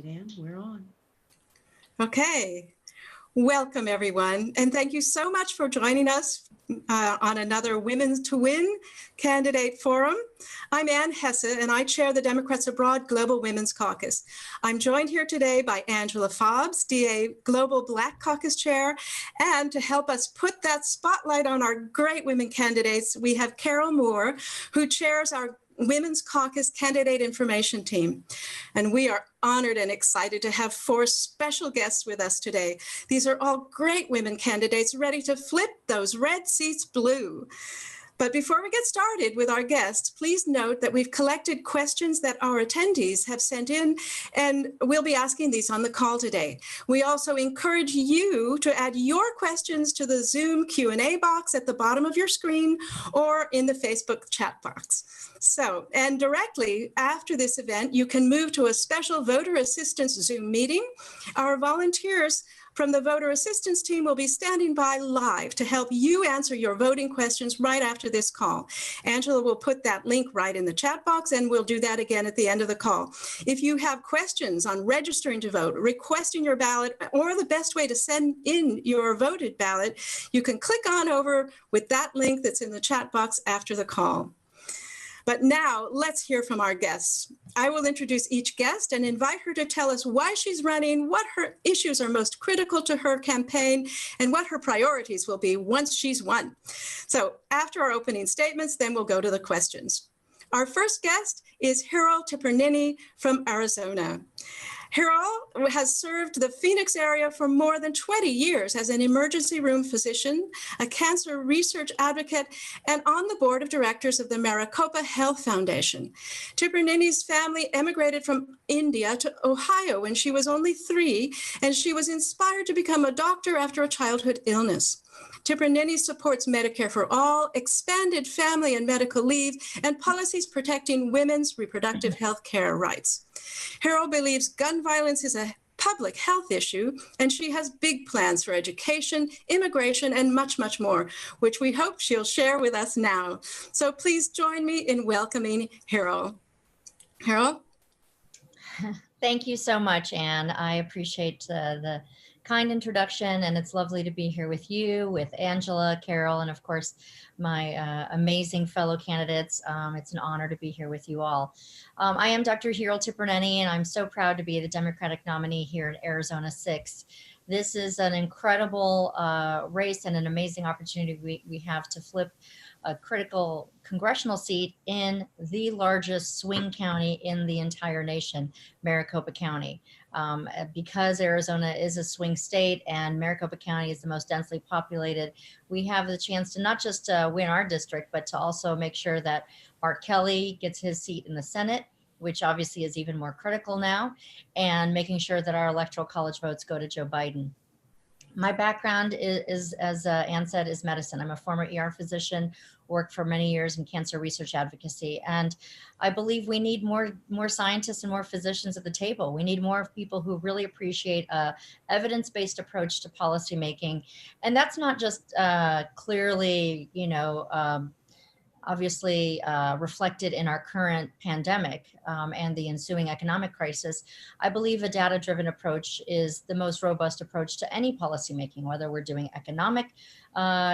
Ann, we're on. Okay, welcome everyone, and thank you so much for joining us on another Women to Win Candidate Forum. I'm Ann Hesse, and I chair the Democrats Abroad Global Women's Caucus. I'm joined here today by Angela Fobbs, DA Global Black Caucus Chair, and to help us put that spotlight on our great women candidates, we have Carol Moore, who chairs our Women's Caucus Candidate Information Team. And we are honored and excited to have 4 special guests with us today. These are all great women candidates ready to flip those red seats blue. But before we get started with our guests, please note that we've collected questions that our attendees have sent in, and we'll be asking these on the call today. We also encourage you to add your questions to the Zoom Q&A box at the bottom of your screen or in the Facebook chat box. So, and directly after this event, you can move to a special voter assistance Zoom meeting. Our volunteers from the voter assistance team will be standing by live to help you answer your voting questions right after this call. Angela will put that link right in the chat box, and we'll do that again at the end of the call. If you have questions on registering to vote, requesting your ballot, or the best way to send in your voted ballot, you can click on over with that link that's in the chat box after the call. But now let's hear from our guests. I will introduce each guest and invite her to tell us why she's running, what her issues are most critical to her campaign, and what her priorities will be once she's won. So after our opening statements, then we'll go to the questions. Our first guest is Hiral Tipirneni from Arizona. Hiral has served the Phoenix area for more than 20 years as an emergency room physician, a cancer research advocate, and on the board of directors of the Maricopa Health Foundation. Tippernini's family emigrated from India to Ohio when she was only 3, and she was inspired to become a doctor after a childhood illness. Tippernini supports Medicare for All, expanded family and medical leave, and policies protecting women's reproductive health care rights. Hiral believes gun violence is a public health issue, and she has big plans for education, immigration, and much, much more, which we hope she'll share with us now. So please join me in welcoming Hiral. Hiral? Thank you so much, Anne. I appreciate the kind introduction, and it's lovely to be here with you, with Angela, Carol, and of course, my amazing fellow candidates. It's an honor to be here with you all. I am Dr. Hiral Tipirneni, and I'm so proud to be the Democratic nominee here in Arizona 6. This is an incredible race and an amazing opportunity we have to flip a critical congressional seat in the largest swing county in the entire nation, Maricopa County. Because Arizona is a swing state and Maricopa County is the most densely populated, we have the chance to not just win our district, but to also make sure that Mark Kelly gets his seat in the Senate, which obviously is even more critical now, and making sure that our electoral college votes go to Joe Biden. My background is as Ann said, is medicine. I'm a former ER physician, worked for many years in cancer research advocacy. And I believe we need more scientists and more physicians at the table. We need more people who really appreciate a evidence-based approach to policymaking. And that's not just clearly, obviously reflected in our current pandemic and the ensuing economic crisis. I believe a data-driven approach is the most robust approach to any policymaking, whether we're doing economic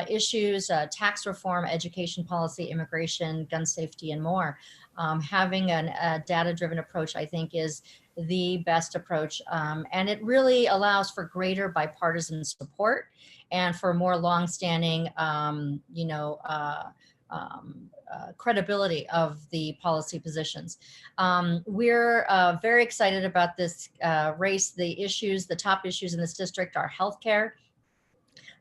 issues, tax reform, education policy, immigration, gun safety, and more. Having a data-driven approach, I think, is the best approach. And it really allows for greater bipartisan support and for more longstanding, credibility of the policy positions. We're very excited about this race. The top issues in this district are healthcare,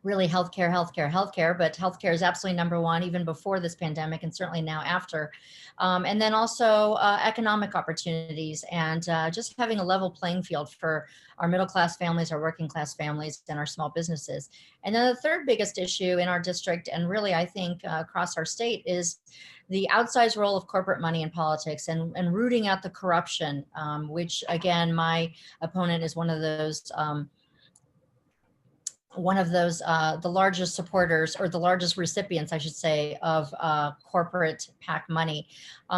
really healthcare, but healthcare is absolutely number one, even before this pandemic and certainly now after. And then also economic opportunities and just having a level playing field for our middle-class families, our working-class families, and our small businesses. And then the third biggest issue in our district, and really I think across our state, is the outsized role of corporate money in politics and rooting out the corruption, which again, my opponent is one of those one of those, the largest supporters, or the largest recipients, I should say, of corporate PAC money.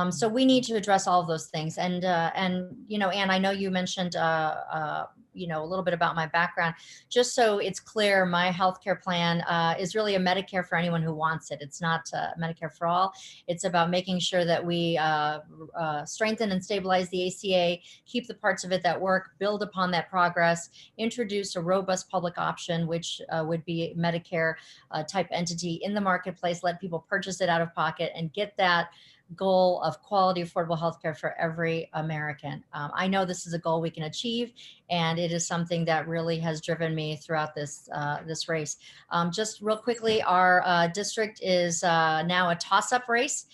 So we need to address all of those things. And Anne, I know you mentioned, a little bit about my background. Just so it's clear, my healthcare plan is really a Medicare for anyone who wants it. It's not Medicare for all. It's about making sure that we strengthen and stabilize the ACA, keep the parts of it that work, build upon that progress, introduce a robust public option, which would be Medicare type entity in the marketplace, let people purchase it out of pocket, and get that goal of quality, affordable healthcare for every American. I know this is a goal we can achieve, and it is something that really has driven me throughout this race. Just real quickly, our district is now a toss-up race.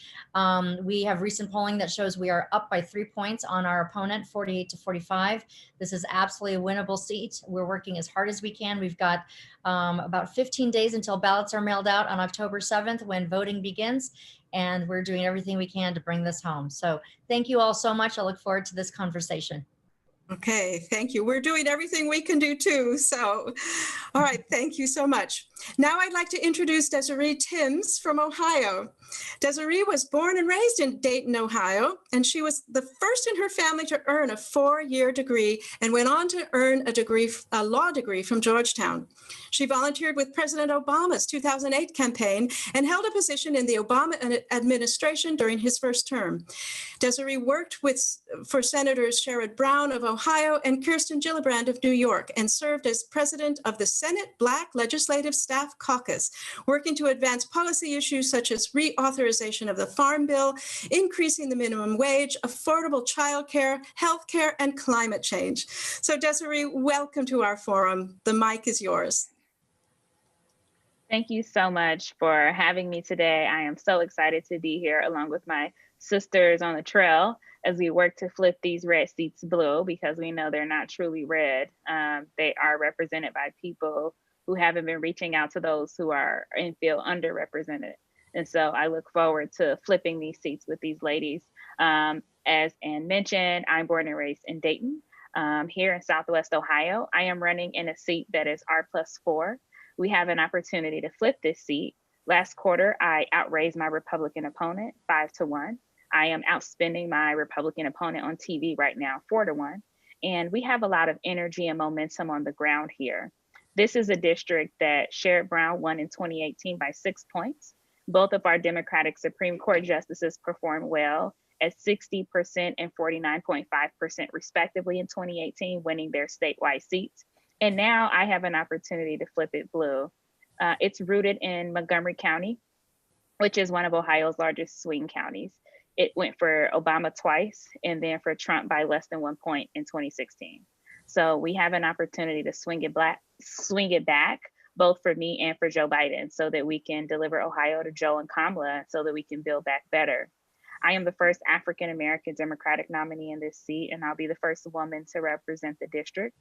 We have recent polling that shows we are up by 3 points on our opponent, 48-45. This is absolutely a winnable seat. We're working as hard as we can. We've got about 15 days until ballots are mailed out on October 7th when voting begins, and we're doing everything we can to bring this home. So thank you all so much. I look forward to this conversation. Okay, thank you. We're doing everything we can do too. So, all right, thank you so much. Now I'd like to introduce Desiree Tims from Ohio. Desiree was born and raised in Dayton, Ohio, and she was the first in her family to earn a 4-year degree and went on to earn a law degree from Georgetown. She volunteered with President Obama's 2008 campaign and held a position in the Obama administration during his first term. Desiree worked for Senators Sherrod Brown of Ohio and Kirsten Gillibrand of New York, and served as president of the Senate Black Legislative Staff Caucus, working to advance policy issues such as reauthorization of the Farm Bill, increasing the minimum wage, affordable childcare, healthcare, and climate change. So Desiree, welcome to our forum. The mic is yours. Thank you so much for having me today. I am so excited to be here along with my sisters on the trail as we work to flip these red seats blue, because we know they're not truly red. They are represented by people who haven't been reaching out to those who are and feel underrepresented. And so I look forward to flipping these seats with these ladies. As Anne mentioned, I'm born and raised in Dayton, here in Southwest Ohio. I am running in a seat that is R+4. We have an opportunity to flip this seat. Last quarter, I outraised my Republican opponent 5-1. I am outspending my Republican opponent on TV right now 4-1. And we have a lot of energy and momentum on the ground here. This is a district that Sherrod Brown won in 2018 by 6 points. Both of our Democratic Supreme Court justices performed well at 60% and 49.5% respectively in 2018, winning their statewide seats. And now I have an opportunity to flip it blue. It's rooted in Montgomery County, which is one of Ohio's largest swing counties. It went for Obama twice and then for Trump by less than 1 point in 2016. So we have an opportunity to swing it back, both for me and for Joe Biden, so that we can deliver Ohio to Joe and Kamala, so that we can build back better. I am the first African-American Democratic nominee in this seat, and I'll be the first woman to represent the district.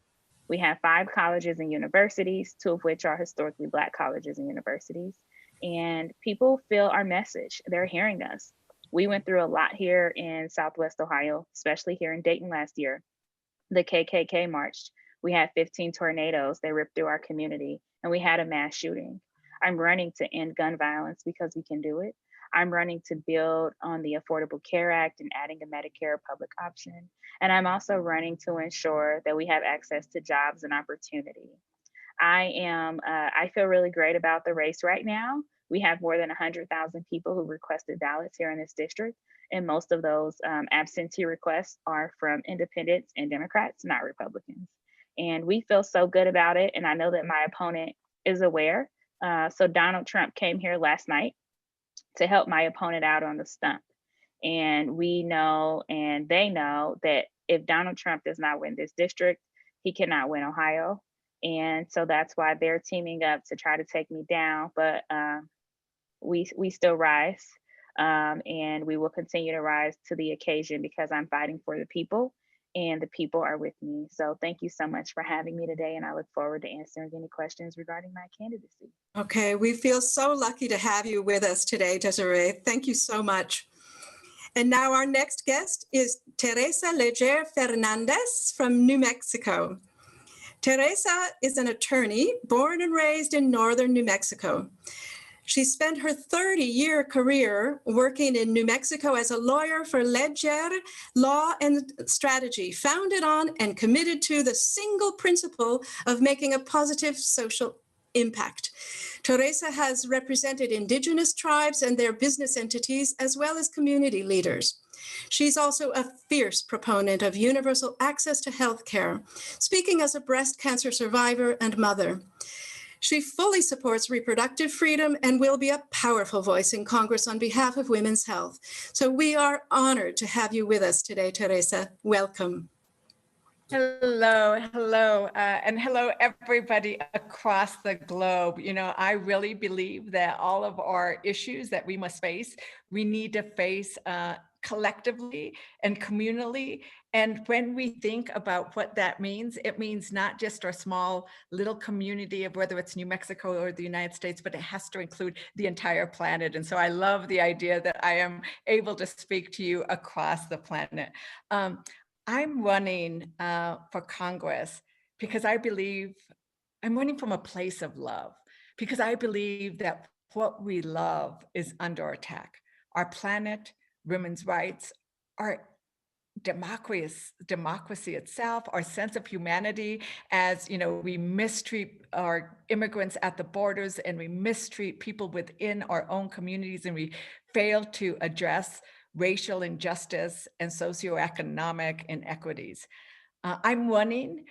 We have 5 colleges and universities, 2 of which are historically Black colleges and universities. And people feel our message. They're hearing us. We went through a lot here in Southwest Ohio, especially here in Dayton last year. The KKK marched. We had 15 tornadoes that ripped through our community, and we had a mass shooting. I'm running to end gun violence because we can do it. I'm running to build on the Affordable Care Act and adding a Medicare public option. And I'm also running to ensure that we have access to jobs and opportunity. I feel really great about the race right now. We have more than 100,000 people who requested ballots here in this district. And most of those absentee requests are from independents and Democrats, not Republicans. And we feel so good about it. And I know that my opponent is aware. So Donald Trump came here last night to help my opponent out on the stump. And we know, and they know, that if Donald Trump does not win this district, he cannot win Ohio. And so that's why they're teaming up to try to take me down. But we still rise, and we will continue to rise to the occasion, because I'm fighting for the people, and the people are with me. So thank you so much for having me today, and I look forward to answering any questions regarding my candidacy. Okay, we feel so lucky to have you with us today, Desiree. Thank you so much. And now our next guest is Teresa Leger Fernandez from New Mexico. Teresa is an attorney born and raised in northern New Mexico. She spent her 30-year career working in New Mexico as a lawyer for Legere Law and Strategy, founded on and committed to the single principle of making a positive social impact. Teresa has represented Indigenous tribes and their business entities, as well as community leaders. She's also a fierce proponent of universal access to health care, speaking as a breast cancer survivor and mother. She fully supports reproductive freedom and will be a powerful voice in Congress on behalf of women's health. So we are honored to have you with us today, Teresa. Welcome. Hello, and hello, everybody across the globe. You know, I really believe that all of our issues that we must face, we need to face collectively and communally. And when we think about what that means, it means not just our small little community of whether it's New Mexico or the United States, but it has to include the entire planet. And so I love the idea that I am able to speak to you across the planet. I'm running for Congress because I believe I'm running from a place of love, because I believe that what we love is under attack. Our planet, women's rights, our democracy itself, our sense of humanity, as you know, we mistreat our immigrants at the borders and we mistreat people within our own communities, and we fail to address racial injustice and socioeconomic inequities. I'm running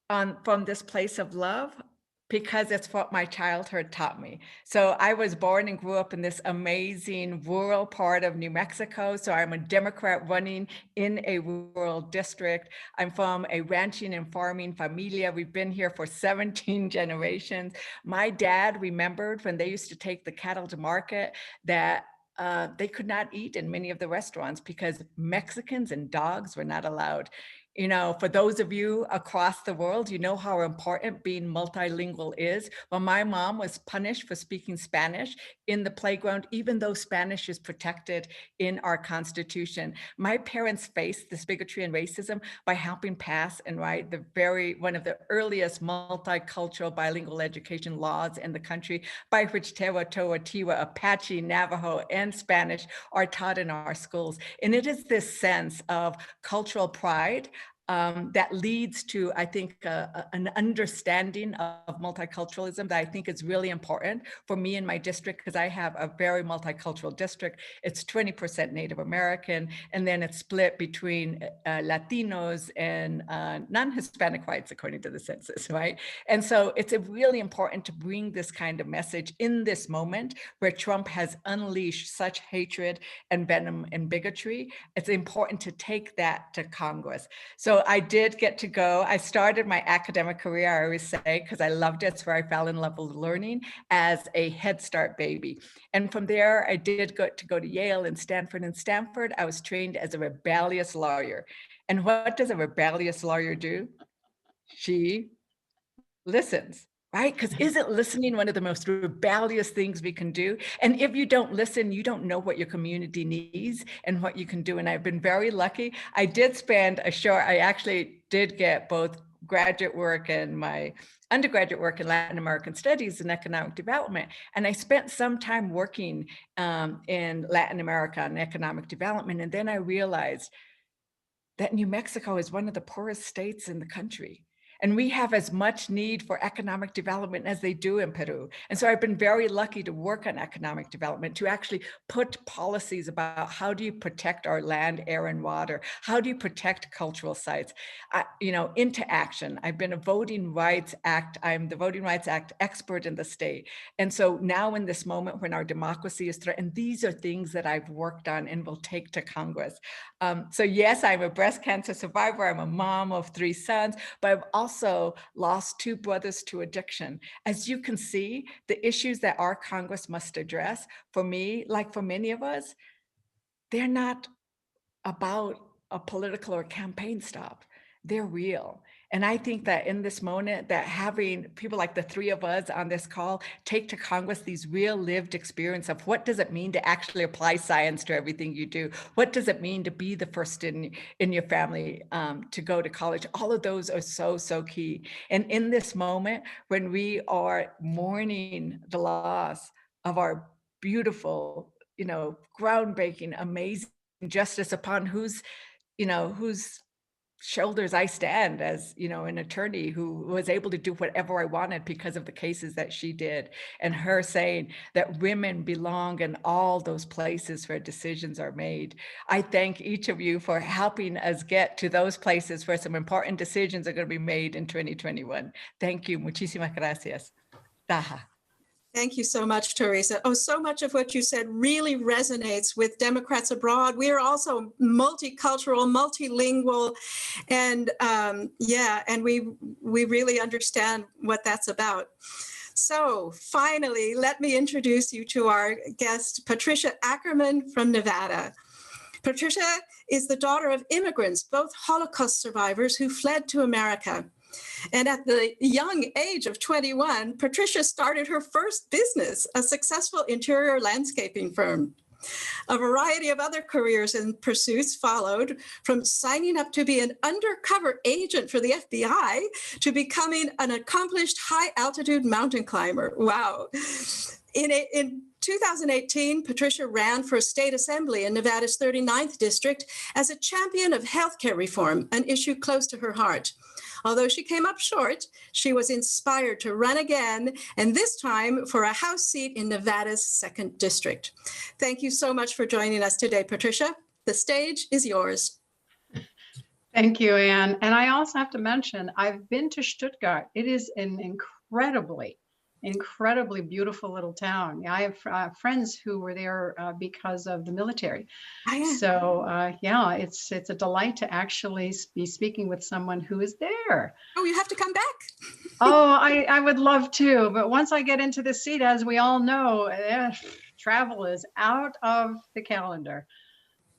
from this place of love because it's what my childhood taught me. So I was born and grew up in this amazing rural part of New Mexico. So I'm a Democrat running in a rural district. I'm from a ranching and farming familia. We've been here for 17 generations. My dad remembered when they used to take the cattle to market that they could not eat in many of the restaurants because Mexicans and dogs were not allowed. You know, for those of you across the world, you know how important being multilingual is. Well, my mom was punished for speaking Spanish in the playground, even though Spanish is protected in our Constitution. My parents faced this bigotry and racism by helping pass and write one of the earliest multicultural bilingual education laws in the country, by which Tewa, Toa, Tiwa, Apache, Navajo, and Spanish are taught in our schools. And it is this sense of cultural pride that leads to, I think, an understanding of multiculturalism that I think is really important for me in my district, because I have a very multicultural district. It's 20% Native American, and then it's split between Latinos and non-Hispanic whites, according to the census, right? And so it's really important to bring this kind of message in this moment where Trump has unleashed such hatred and venom and bigotry. It's important to take that to Congress. So I did get to go. I started my academic career, I always say, because I loved it. It's where I fell in love with learning, as a Head Start baby. And from there, I did go to Yale and Stanford. In Stanford, I was trained as a rebellious lawyer. And what does a rebellious lawyer do? She listens, right? Because isn't listening one of the most rebellious things we can do? And if you don't listen, you don't know what your community needs and what you can do. And I've been very lucky. I actually did get both graduate work and my undergraduate work in Latin American studies and economic development. And I spent some time working in Latin America on economic development. And then I realized that New Mexico is one of the poorest states in the country. And we have as much need for economic development as they do in Peru. And so I've been very lucky to work on economic development, to actually put policies about how do you protect our land, air, and water? How do you protect cultural sites? Into action. I've been I'm the Voting Rights Act expert in the state. And so now in this moment when our democracy is threatened, these are things that I've worked on and will take to Congress. So yes, I'm a breast cancer survivor. I'm a mom of 3 sons, but I've also lost 2 brothers to addiction. As you can see, the issues that our Congress must address, for me, like for many of us, they're not about a political or campaign stop. They're real. And I think that in this moment, that having people like the three of us on this call take to Congress these real lived experience of what does it mean to actually apply science to everything you do? What does it mean to be the first in your family to go to college? All of those are so, so key. And in this moment, when we are mourning the loss of our beautiful, groundbreaking, amazing justice upon whose shoulders I stand as, an attorney who was able to do whatever I wanted because of the cases that she did. And her saying that women belong in all those places where decisions are made. I thank each of you for helping us get to those places where some important decisions are going to be made in 2021. Thank you. Muchísimas gracias. Taha. Thank you so much, Teresa. Oh, so much of what you said really resonates with Democrats abroad. We are also multicultural, multilingual, and and we really understand what that's about. So finally, let me introduce you to our guest, Patricia Ackerman from Nevada. Patricia is the daughter of immigrants, both Holocaust survivors who fled to America. And at the young age of 21, Patricia started her first business, a successful interior landscaping firm. A variety of other careers and pursuits followed, from signing up to be an undercover agent for the FBI to becoming an accomplished high-altitude mountain climber. Wow. In 2018, Patricia ran for state assembly in Nevada's 39th district as a champion of healthcare reform, an issue close to her heart. Although she came up short, she was inspired to run again, and this time for a House seat in Nevada's 2nd district. Thank you so much for joining us today, Patricia. The stage is yours. Thank you, Anne. And I also have to mention, I've been to Stuttgart. It is an incredibly beautiful little town. I have friends who were there because of the military. So yeah, it's a delight to actually be speaking with someone who is there. Oh, you have to come back. Oh, I would love to, but once I get into the seat, as we all know, travel is out of the calendar.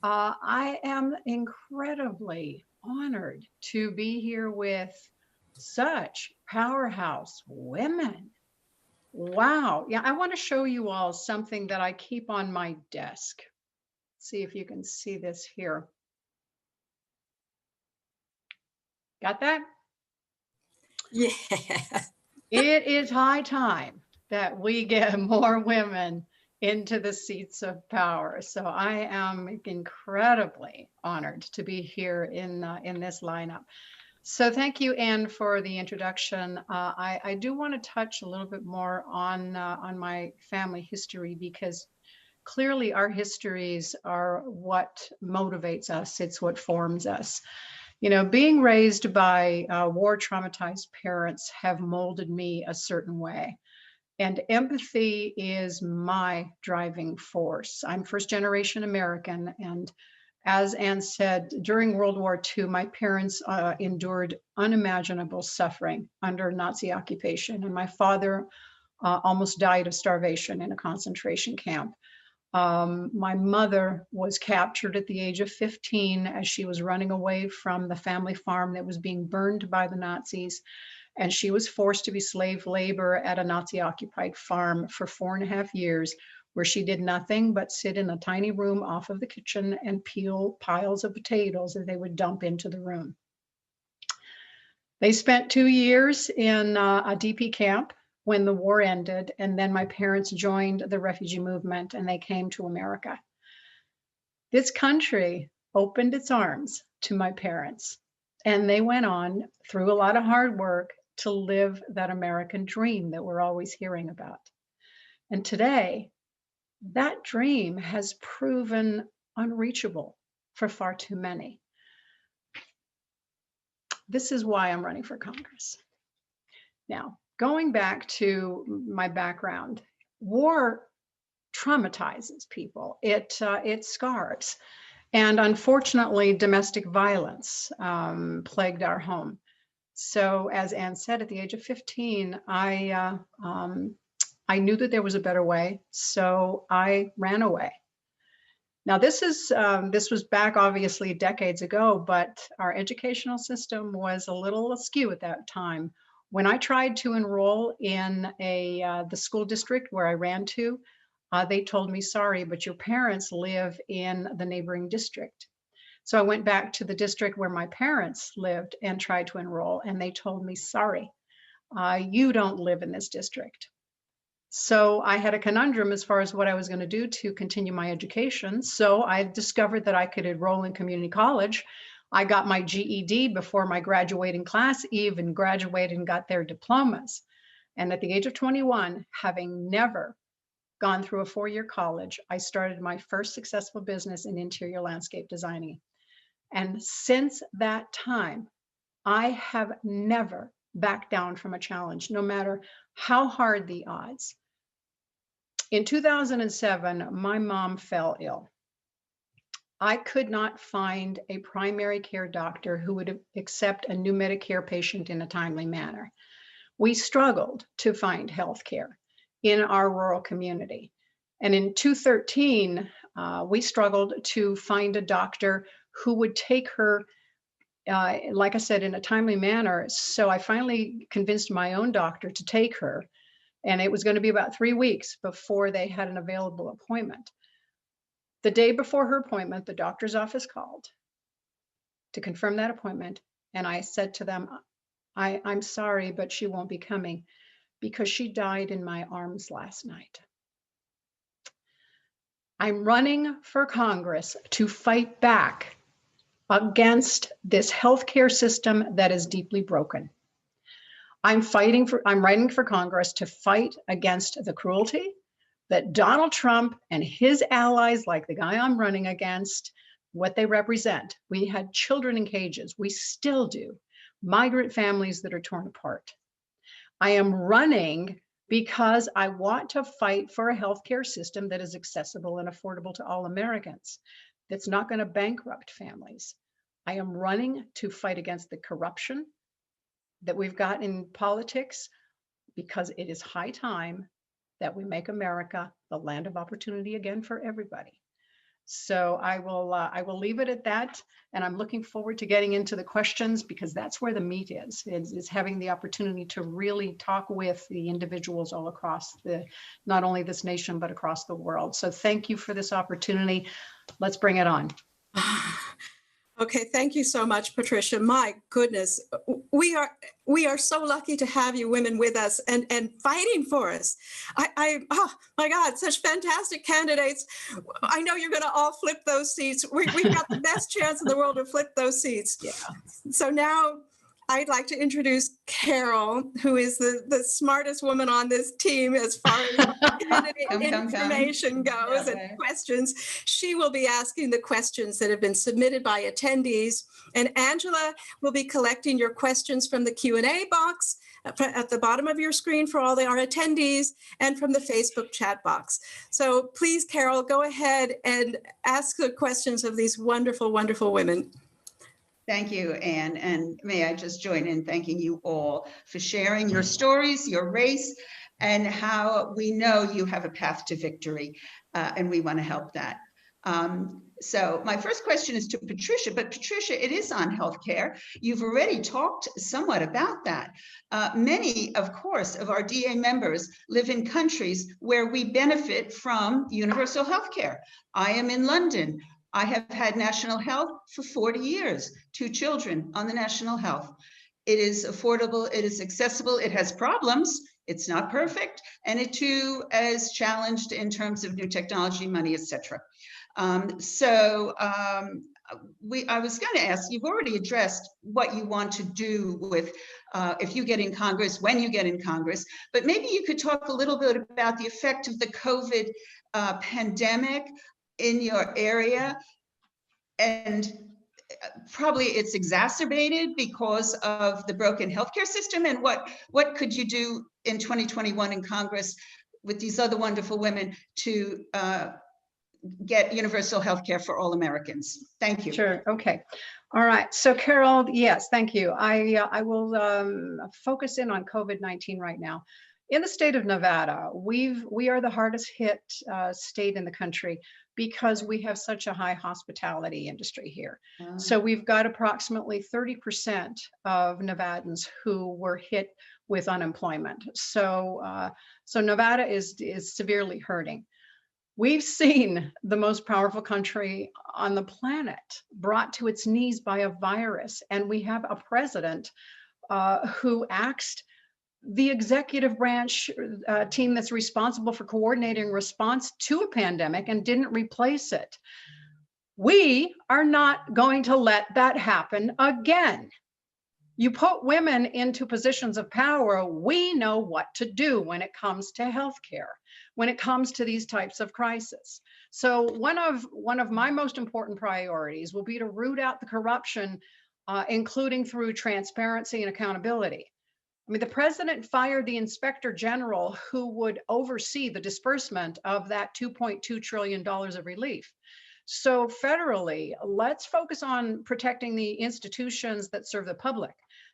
I am incredibly honored to be here with such powerhouse women. Wow. Yeah, I want to show you all something that I keep on my desk. See if you can see this here. Got that? Yeah. It is high time that we get more women into the seats of power. So I am incredibly honored to be here in this lineup. So thank you, Anne, for the introduction. I do want to touch a little bit more on my family history, because clearly our histories are what motivates us. It's what forms us. Being raised by war traumatized parents have molded me a certain way. And empathy is my driving force. I'm first generation American, and as Anne said, during World War II, my parents endured unimaginable suffering under Nazi occupation, and my father almost died of starvation in a concentration camp. My mother was captured at the age of 15 as she was running away from the family farm that was being burned by the Nazis, and she was forced to be slave labor at a Nazi-occupied farm for 4.5 years, where she did nothing but sit in a tiny room off of the kitchen and peel piles of potatoes that they would dump into the room. They spent 2 years in a DP camp when the war ended, and then my parents joined the refugee movement and they came to America. This country opened its arms to my parents, and they went on through a lot of hard work to live that American dream that we're always hearing about. And today, that dream has proven unreachable for far too many. This is why I'm running for Congress. Now, going back to my background, war traumatizes people. It scars. And unfortunately, domestic violence plagued our home. So as Anne said, at the age of 15, I knew that there was a better way, so I ran away. Now, this was back obviously decades ago, but our educational system was a little askew at that time. When I tried to enroll in the school district where I ran to, they told me, sorry, but your parents live in the neighboring district. So I went back to the district where my parents lived and tried to enroll, and they told me, sorry, you don't live in this district. So I had a conundrum as far as what I was going to do to continue my education. So I discovered that I could enroll in community college. I got my GED before my graduating class even graduated and got their diplomas. And at the age of 21, having never gone through a 4-year college, I started my first successful business in interior landscape designing. And since that time, I have never backed down from a challenge, no matter how hard the odds. In 2007, my mom fell ill. I could not find a primary care doctor who would accept a new Medicare patient in a timely manner. We struggled to find health care in our rural community. And in 2013, we struggled to find a doctor who would take her, like I said, in a timely manner. So I finally convinced my own doctor to take her. And it was going to be about 3 weeks before they had an available appointment. The day before her appointment, the doctor's office called to confirm that appointment. And I said to them, I'm sorry, but she won't be coming because she died in my arms last night. I'm running for Congress to fight back against this healthcare system that is deeply broken. I'm running for Congress to fight against the cruelty that Donald Trump and his allies, like the guy I'm running against, what they represent. We had children in cages. We still do. Migrant families that are torn apart. I am running because I want to fight for a healthcare system that is accessible and affordable to all Americans, that's not going to bankrupt families. I am running to fight against the corruption that we've got in politics, because it is high time that we make America the land of opportunity again for everybody. So I will leave it at that, and I'm looking forward to getting into the questions, because that's where the meat is having the opportunity to really talk with the individuals all across not only this nation, but across the world. So thank you for this opportunity. Let's bring it on. Okay, thank you so much, Patricia. My goodness, we are so lucky to have you women with us and fighting for us. Oh my God, such fantastic candidates. I know you're going to all flip those seats. We've got the best chance in the world to flip those seats. Yeah. So now I'd like to introduce Carol, who is the smartest woman on this team as far as information goes and questions. She will be asking the questions that have been submitted by attendees, and Angela will be collecting your questions from the Q&A box at the bottom of your screen for all our attendees and from the Facebook chat box. So please, Carol, go ahead and ask the questions of these wonderful, wonderful women. Thank you, Anne, and may I just join in thanking you all for sharing your stories, your race, and how we know you have a path to victory, and we want to help that. So my first question is to Patricia, but Patricia, it is on healthcare. You've already talked somewhat about that. Many, of course, of our DA members live in countries where we benefit from universal healthcare. I am in London. I have had national health for 40 years, 2 children on the national health. It is affordable, it is accessible, it has problems, it's not perfect, and it too is challenged in terms of new technology, money, etc. I was going to ask, you've already addressed what you want to do with if you get in Congress, when you get in Congress, but maybe you could talk a little bit about the effect of the COVID pandemic in your area, and probably it's exacerbated because of the broken healthcare system, and what could you do in 2021 in Congress with these other wonderful women to get universal healthcare for all Americans? Thank you. Sure. Okay. All right. So Carol, yes, thank you. I will focus in on COVID-19 right now. In the state of Nevada, we are the hardest hit state in the country because we have such a high hospitality industry here. So we've got approximately 30% of Nevadans who were hit with unemployment. So Nevada is severely hurting. We've seen the most powerful country on the planet brought to its knees by a virus, and we have a president who axed the executive branch team that's responsible for coordinating response to a pandemic and didn't replace it. We are not going to let that happen again. You put women into positions of power, we know what to do when it comes to healthcare, when it comes to these types of crises. So one of my most important priorities will be to root out the corruption, including through transparency and accountability. I mean, the president fired the inspector general who would oversee the disbursement of that $2.2 trillion of relief. So federally, let's focus on protecting the institutions that serve the public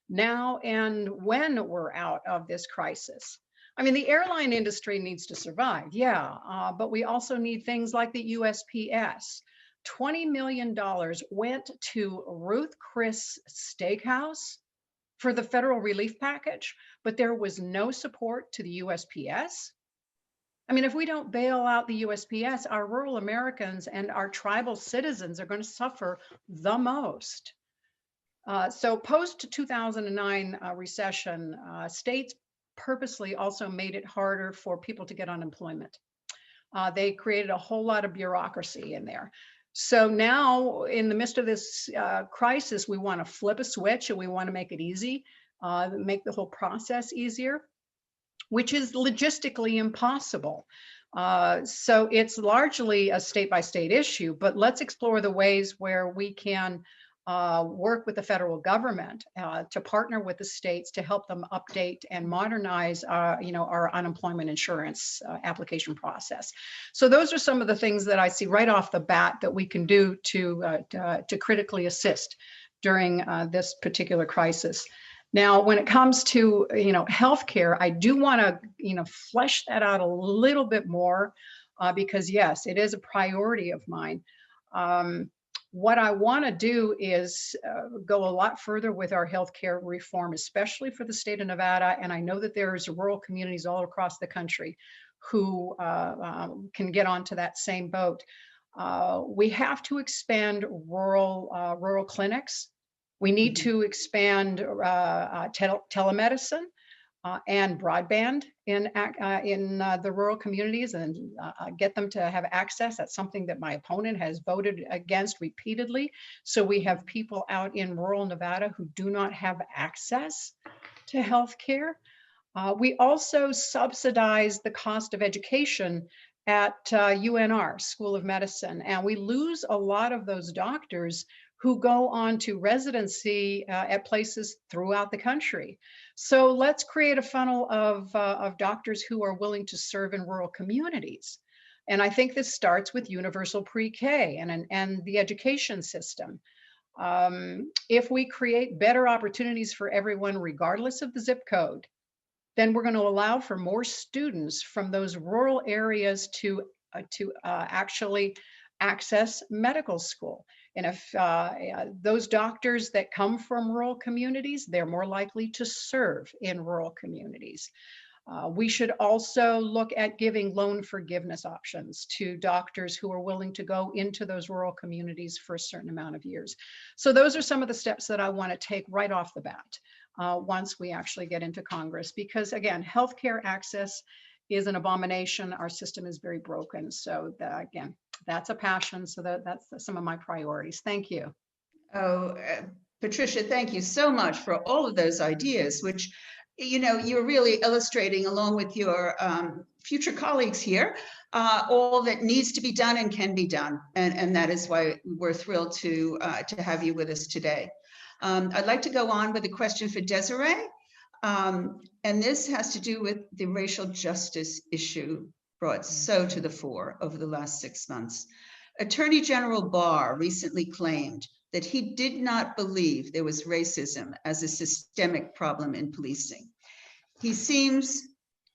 now and when we're out of this crisis. I mean, the airline industry needs to survive, yeah, but we also need things like the USPS. $20 million went to Ruth Chris Steakhouse for the federal relief package, but there was no support to the USPS. I mean, if we don't bail out the USPS, our rural Americans and our tribal citizens are going to suffer the most. So post 2009 recession, states purposely also made it harder for people to get unemployment. They created a whole lot of bureaucracy in there. So now in the midst of this crisis, we want to flip a switch and we want to make it easy, make the whole process easier, which is logistically impossible. So it's largely a state-by-state issue, but let's explore the ways where we can work with the federal government to partner with the states to help them update and modernize our unemployment insurance application process. So those are some of the things that I see right off the bat that we can do to critically assist during this particular crisis. Now, when it comes to healthcare, I do want to flesh that out a little bit more because yes, it is a priority of mine. What I want to do is go a lot further with our healthcare reform, especially for the state of Nevada. And I know that there's rural communities all across the country who can get onto that same boat. We have to expand rural clinics. We need to expand telemedicine and broadband in the rural communities and get them to have access. That's something that my opponent has voted against repeatedly. So we have people out in rural Nevada who do not have access to health care. We also subsidize the cost of education at UNR, School of Medicine, and we lose a lot of those doctors who go on to residency at places throughout the country. So let's create a funnel of doctors who are willing to serve in rural communities. And I think this starts with universal pre-K and the education system. If we create better opportunities for everyone, regardless of the zip code, then we're going to allow for more students from those rural areas to actually access medical school. And if those doctors that come from rural communities, they're more likely to serve in rural communities. We should also look at giving loan forgiveness options to doctors who are willing to go into those rural communities for a certain amount of years. So those are some of the steps that I want to take right off the bat once we actually get into Congress, because again, healthcare access is an abomination. Our system is very broken. So again, that's a passion. So that's some of my priorities. Thank you. Oh, Patricia, thank you so much for all of those ideas, which, you're really illustrating along with your future colleagues here, all that needs to be done and can be done. And that is why we're thrilled to have you with us today. I'd like to go on with a question for Desiree. And this has to do with the racial justice issue brought so to the fore over the last 6 months. Attorney General Barr recently claimed that he did not believe there was racism as a systemic problem in policing. He seems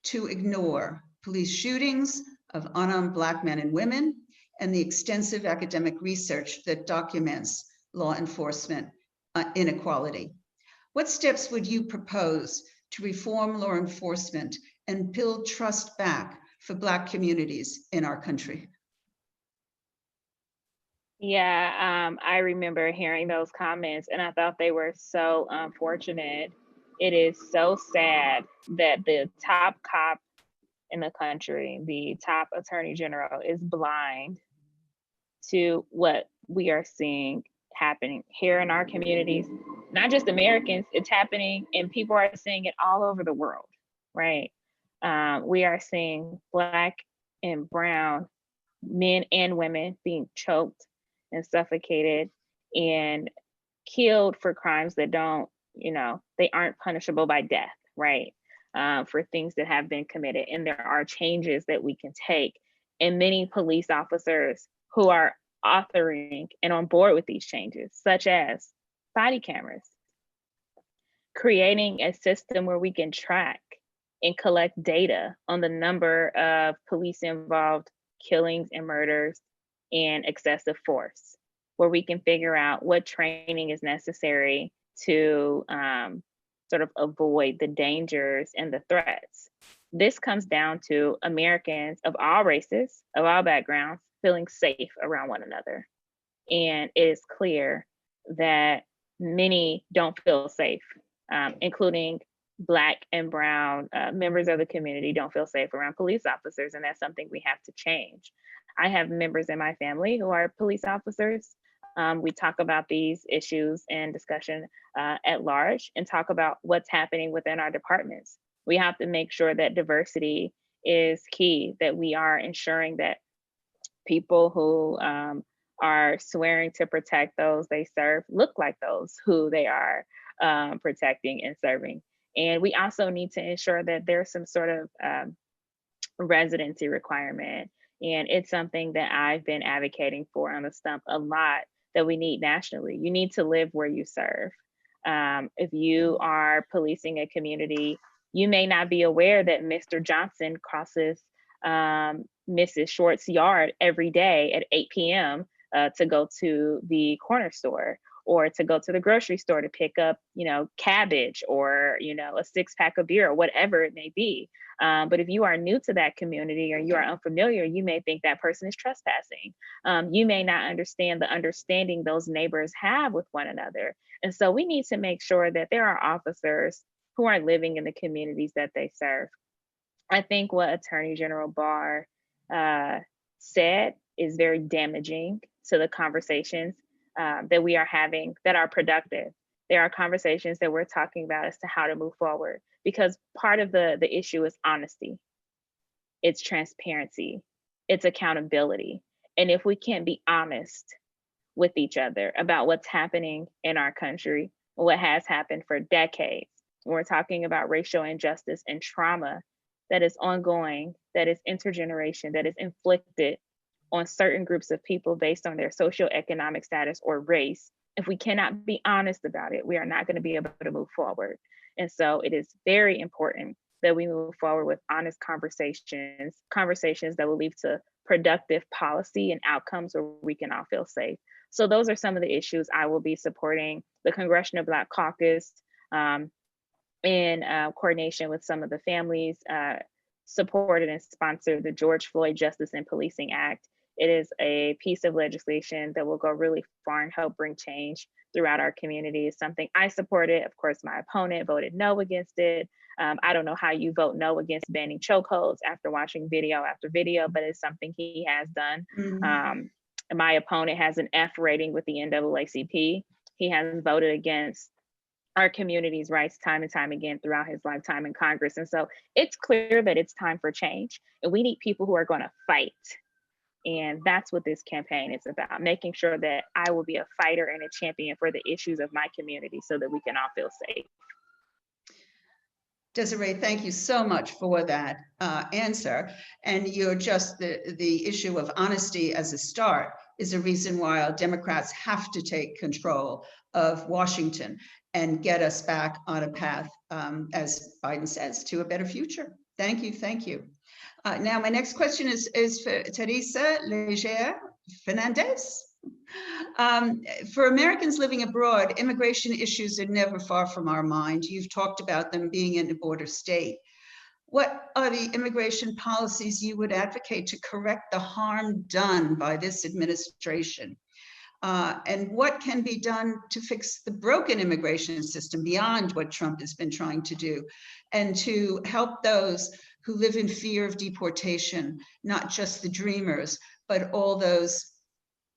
to ignore police shootings of unarmed Black men and women and the extensive academic research that documents law enforcement inequality. What steps would you propose to reform law enforcement and build trust back for Black communities in our country? Yeah, I remember hearing those comments and I thought they were so unfortunate. It is so sad that the top cop in the country, the top attorney general, is blind to what we are seeing happening here in our communities. Not just Americans, it's happening and people are seeing it all over the world, right? We are seeing Black and brown men and women being choked and suffocated and killed for crimes that don't, they aren't punishable by death, right? For things that have been committed. And there are changes that we can take. And many police officers who are authoring and on board with these changes, such as body cameras, creating a system where we can track and collect data on the number of police involved killings and murders and excessive force, where we can figure out what training is necessary to sort of avoid the dangers and the threats. This comes down to Americans of all races, of all backgrounds, feeling safe around one another. And it is clear that many don't feel safe, including Black and brown members of the community don't feel safe around police officers, and that's something we have to change. I have members in my family who are police officers. We talk about these issues and discussion at large and talk about what's happening within our departments. We have to make sure that diversity is key, that we are ensuring that people who are swearing to protect those they serve look like those who they are protecting and serving. And we also need to ensure that there's some sort of residency requirement. And it's something that I've been advocating for on the stump a lot, that we need nationally. You need to live where you serve. If you are policing a community, you may not be aware that Mr. Johnson crosses Mrs. Short's yard every day at 8 p.m. To go to the corner store or to go to the grocery store to pick up, cabbage or, a 6-pack of beer or whatever it may be. But if you are new to that community or you are unfamiliar, you may think that person is trespassing. You may not understand the understanding those neighbors have with one another. And so we need to make sure that there are officers who are living in the communities that they serve. I think what Attorney General Barr said is very damaging to the conversations that we are having that are productive. There are conversations that we're talking about as to how to move forward, because part of the issue is honesty, it's transparency, it's accountability. And if we can't be honest with each other about what's happening in our country, what has happened for decades, when we're talking about racial injustice and trauma that is ongoing, that is intergeneration, that is inflicted on certain groups of people based on their socioeconomic status or race, if we cannot be honest about it, we are not going to be able to move forward. And so it is very important that we move forward with honest conversations that will lead to productive policy and outcomes where we can all feel safe. So those are some of the issues I will be supporting. The Congressional Black Caucus, in coordination with some of the families, supported and sponsored the George Floyd Justice and Policing Act. It is a piece of legislation that will go really far and help bring change throughout our community. It's something I supported. Of course, my opponent voted no against it. I don't know how you vote no against banning chokeholds after watching video after video, but it's something he has done. Mm-hmm. My opponent has an F rating with the NAACP. He has voted against our community's rights time and time again throughout his lifetime in Congress. And so it's clear that it's time for change. And we need people who are going to fight. And that's what this campaign is about, making sure that I will be a fighter and a champion for the issues of my community so that we can all feel safe. Desiree, thank you so much for that answer. And you're just the issue of honesty as a start is a reason why our Democrats have to take control of Washington and get us back on a path, as Biden says, to a better future. Thank you. Thank you. Now, my next question is for Teresa Leger Fernandez. For Americans living abroad, immigration issues are never far from our mind. You've talked about them being in a border state. What are the immigration policies you would advocate to correct the harm done by this administration? And what can be done to fix the broken immigration system beyond what Trump has been trying to do, and to help those who live in fear of deportation, not just the dreamers, but all those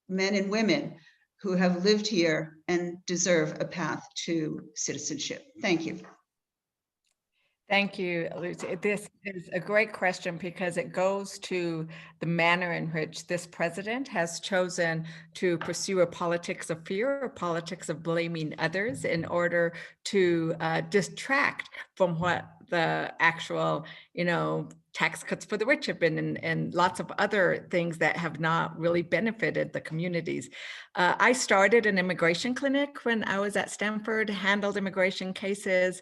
men and women who have lived here and deserve a path to citizenship? Thank you. Thank you, Lucy. This is a great question because it goes to the manner in which this president has chosen to pursue a politics of fear, a politics of blaming others in order to distract from what the actual, tax cuts for the rich have been, and lots of other things that have not really benefited the communities. I started an immigration clinic when I was at Stanford, handled immigration cases,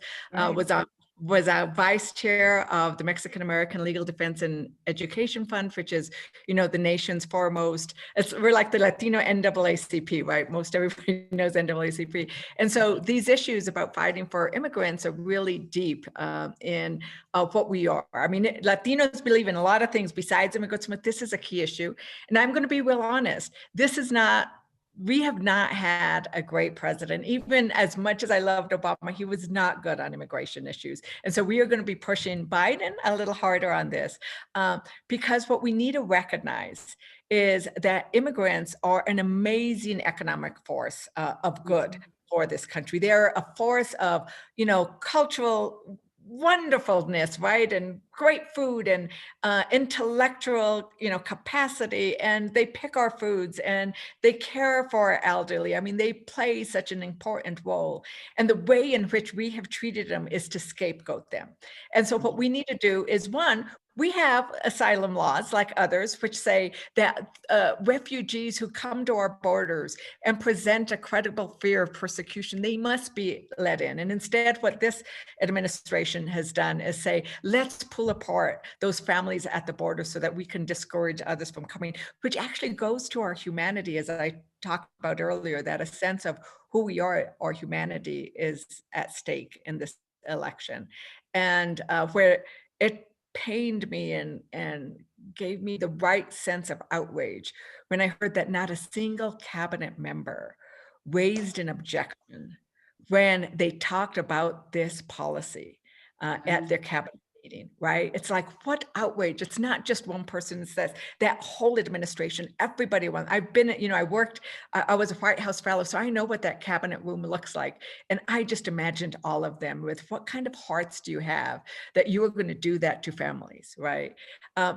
was a vice chair of the Mexican American Legal Defense and Education Fund, which is, the nation's foremost. We're like the Latino NAACP, right? Most everybody knows NAACP. And so these issues about fighting for immigrants are really deep in what we are. I mean, Latinos believe in a lot of things besides immigrants, but this is a key issue. And I'm going to be real honest. We have not had a great president. Even as much as I loved Obama, he was not good on immigration issues. And so we are going to be pushing Biden a little harder on this because what we need to recognize is that immigrants are an amazing economic force of good for this country. They're a force of, cultural wonderfulness, right? And great food and intellectual, capacity, and they pick our foods and they care for our elderly. I mean, they play such an important role. And the way in which we have treated them is to scapegoat them. And so what we need to do is, one, we have asylum laws like others, which say that refugees who come to our borders and present a credible fear of persecution, they must be let in. And instead, what this administration has done is say, let's pull apart those families at the border so that we can discourage others from coming, which actually goes to our humanity, as I talked about earlier, that a sense of who we are, our humanity, is at stake in this election. And where it pained me and gave me the right sense of outrage when I heard that not a single cabinet member raised an objection when they talked about this policy at their cabinet meeting, right? It's like, what outrage. It's not just one person that says, that whole administration, everybody wants. I've been, I was a White House fellow, so I know what that cabinet room looks like. And I just imagined all of them with, what kind of hearts do you have that you are going to do that to families, right?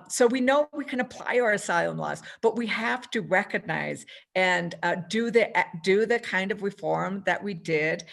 So we know we can apply our asylum laws, but we have to recognize and do the kind of reform that we did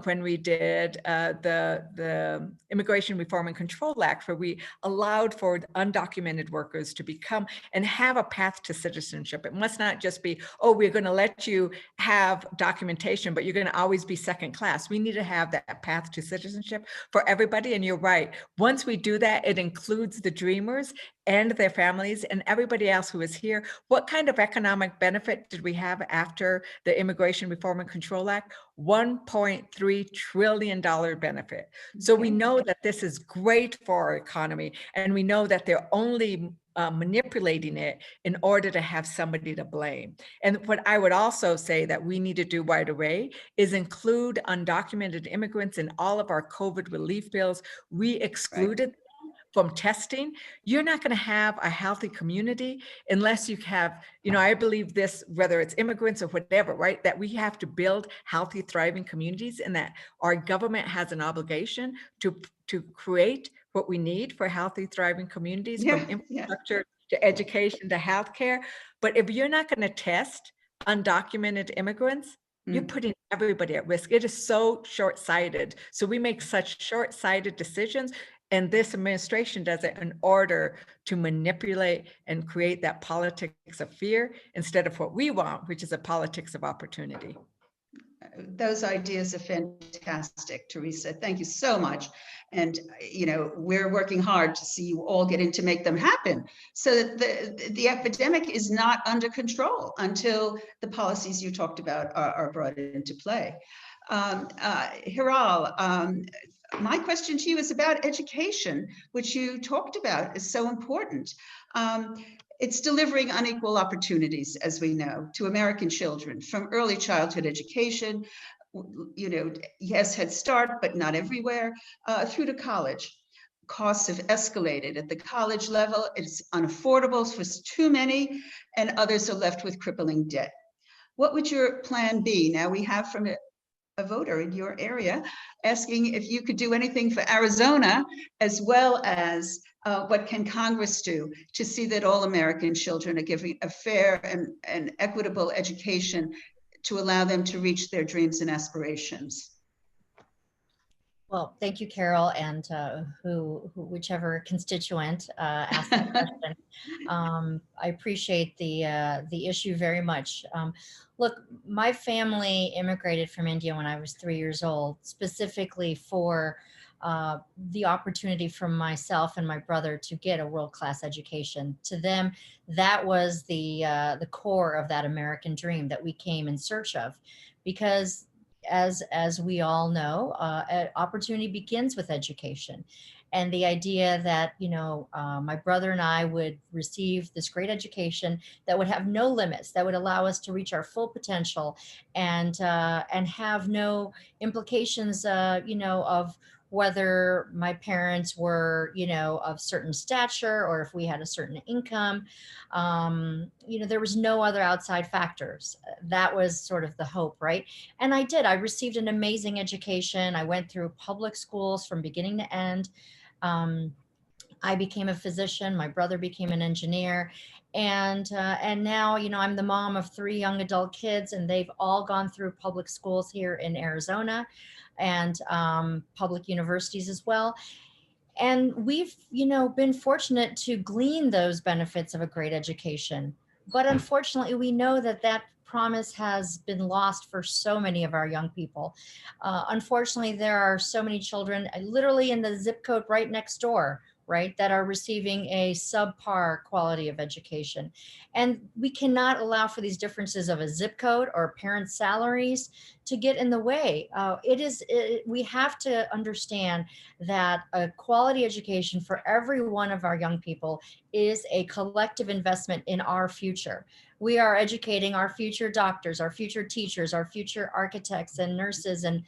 when we did the Immigration Reform and Control Act, where we allowed for undocumented workers to become and have a path to citizenship. It must not just be, oh, we're going to let you have documentation, but you're going to always be second class. We need to have that path to citizenship for everybody. And you're right. Once we do that, it includes the dreamers and their families and everybody else who is here. What kind of economic benefit did we have after the Immigration Reform and Control Act? $1.3 trillion benefit. So we know that this is great for our economy, and we know that they're only manipulating it in order to have somebody to blame. And what I would also say that we need to do right away is include undocumented immigrants in all of our COVID relief bills. We excluded from testing. You're not going to have a healthy community unless you have, I believe this, whether it's immigrants or whatever, right? That we have to build healthy, thriving communities, and that our government has an obligation to create what we need for healthy, thriving communities, from infrastructure to education to healthcare. But if you're not going to test undocumented immigrants, you're putting everybody at risk. It is so short-sighted. So we make such short-sighted decisions. And this administration does it in order to manipulate and create that politics of fear instead of what we want, which is a politics of opportunity. Those ideas are fantastic, Teresa. Thank you so much. And, we're working hard to see you all getting to make them happen so that the epidemic is not under control until the policies you talked about are brought into play. Hiral, my question to you is about education, which you talked about is so important. It's delivering unequal opportunities, as we know, to American children from early childhood education, yes, Head Start, but not everywhere, through to college. Costs have escalated at the college level. It's unaffordable for too many, and others are left with crippling debt. What would your plan be? Now we have from a voter in your area asking if you could do anything for Arizona, as well as what can Congress do to see that all American children are given a fair and equitable education to allow them to reach their dreams and aspirations. Well, thank you, Carol, and whichever constituent asked that question. I appreciate the issue very much. Look, my family immigrated from India when I was 3 years old, specifically for the opportunity for myself and my brother to get a world-class education. To them, that was the core of that American dream that we came in search of, because as we all know, opportunity begins with education. And the idea that, my brother and I would receive this great education that would have no limits, that would allow us to reach our full potential and have no implications, of whether my parents were, of certain stature or if we had a certain income. There was no other outside factors. That was sort of the hope, right? And I received an amazing education. I went through public schools from beginning to end. I became a physician. My brother became an engineer. And now, I'm the mom of 3 young adult kids, and they've all gone through public schools here in Arizona and public universities as well. And we've, been fortunate to glean those benefits of a great education. But unfortunately, we know that promise has been lost for so many of our young people. Unfortunately, there are so many children literally in the zip code right next door, right, that are receiving a subpar quality of education. And we cannot allow for these differences of a zip code or parents' salaries to get in the way. We have to understand that a quality education for every one of our young people is a collective investment in our future. We are educating our future doctors, our future teachers, our future architects and nurses and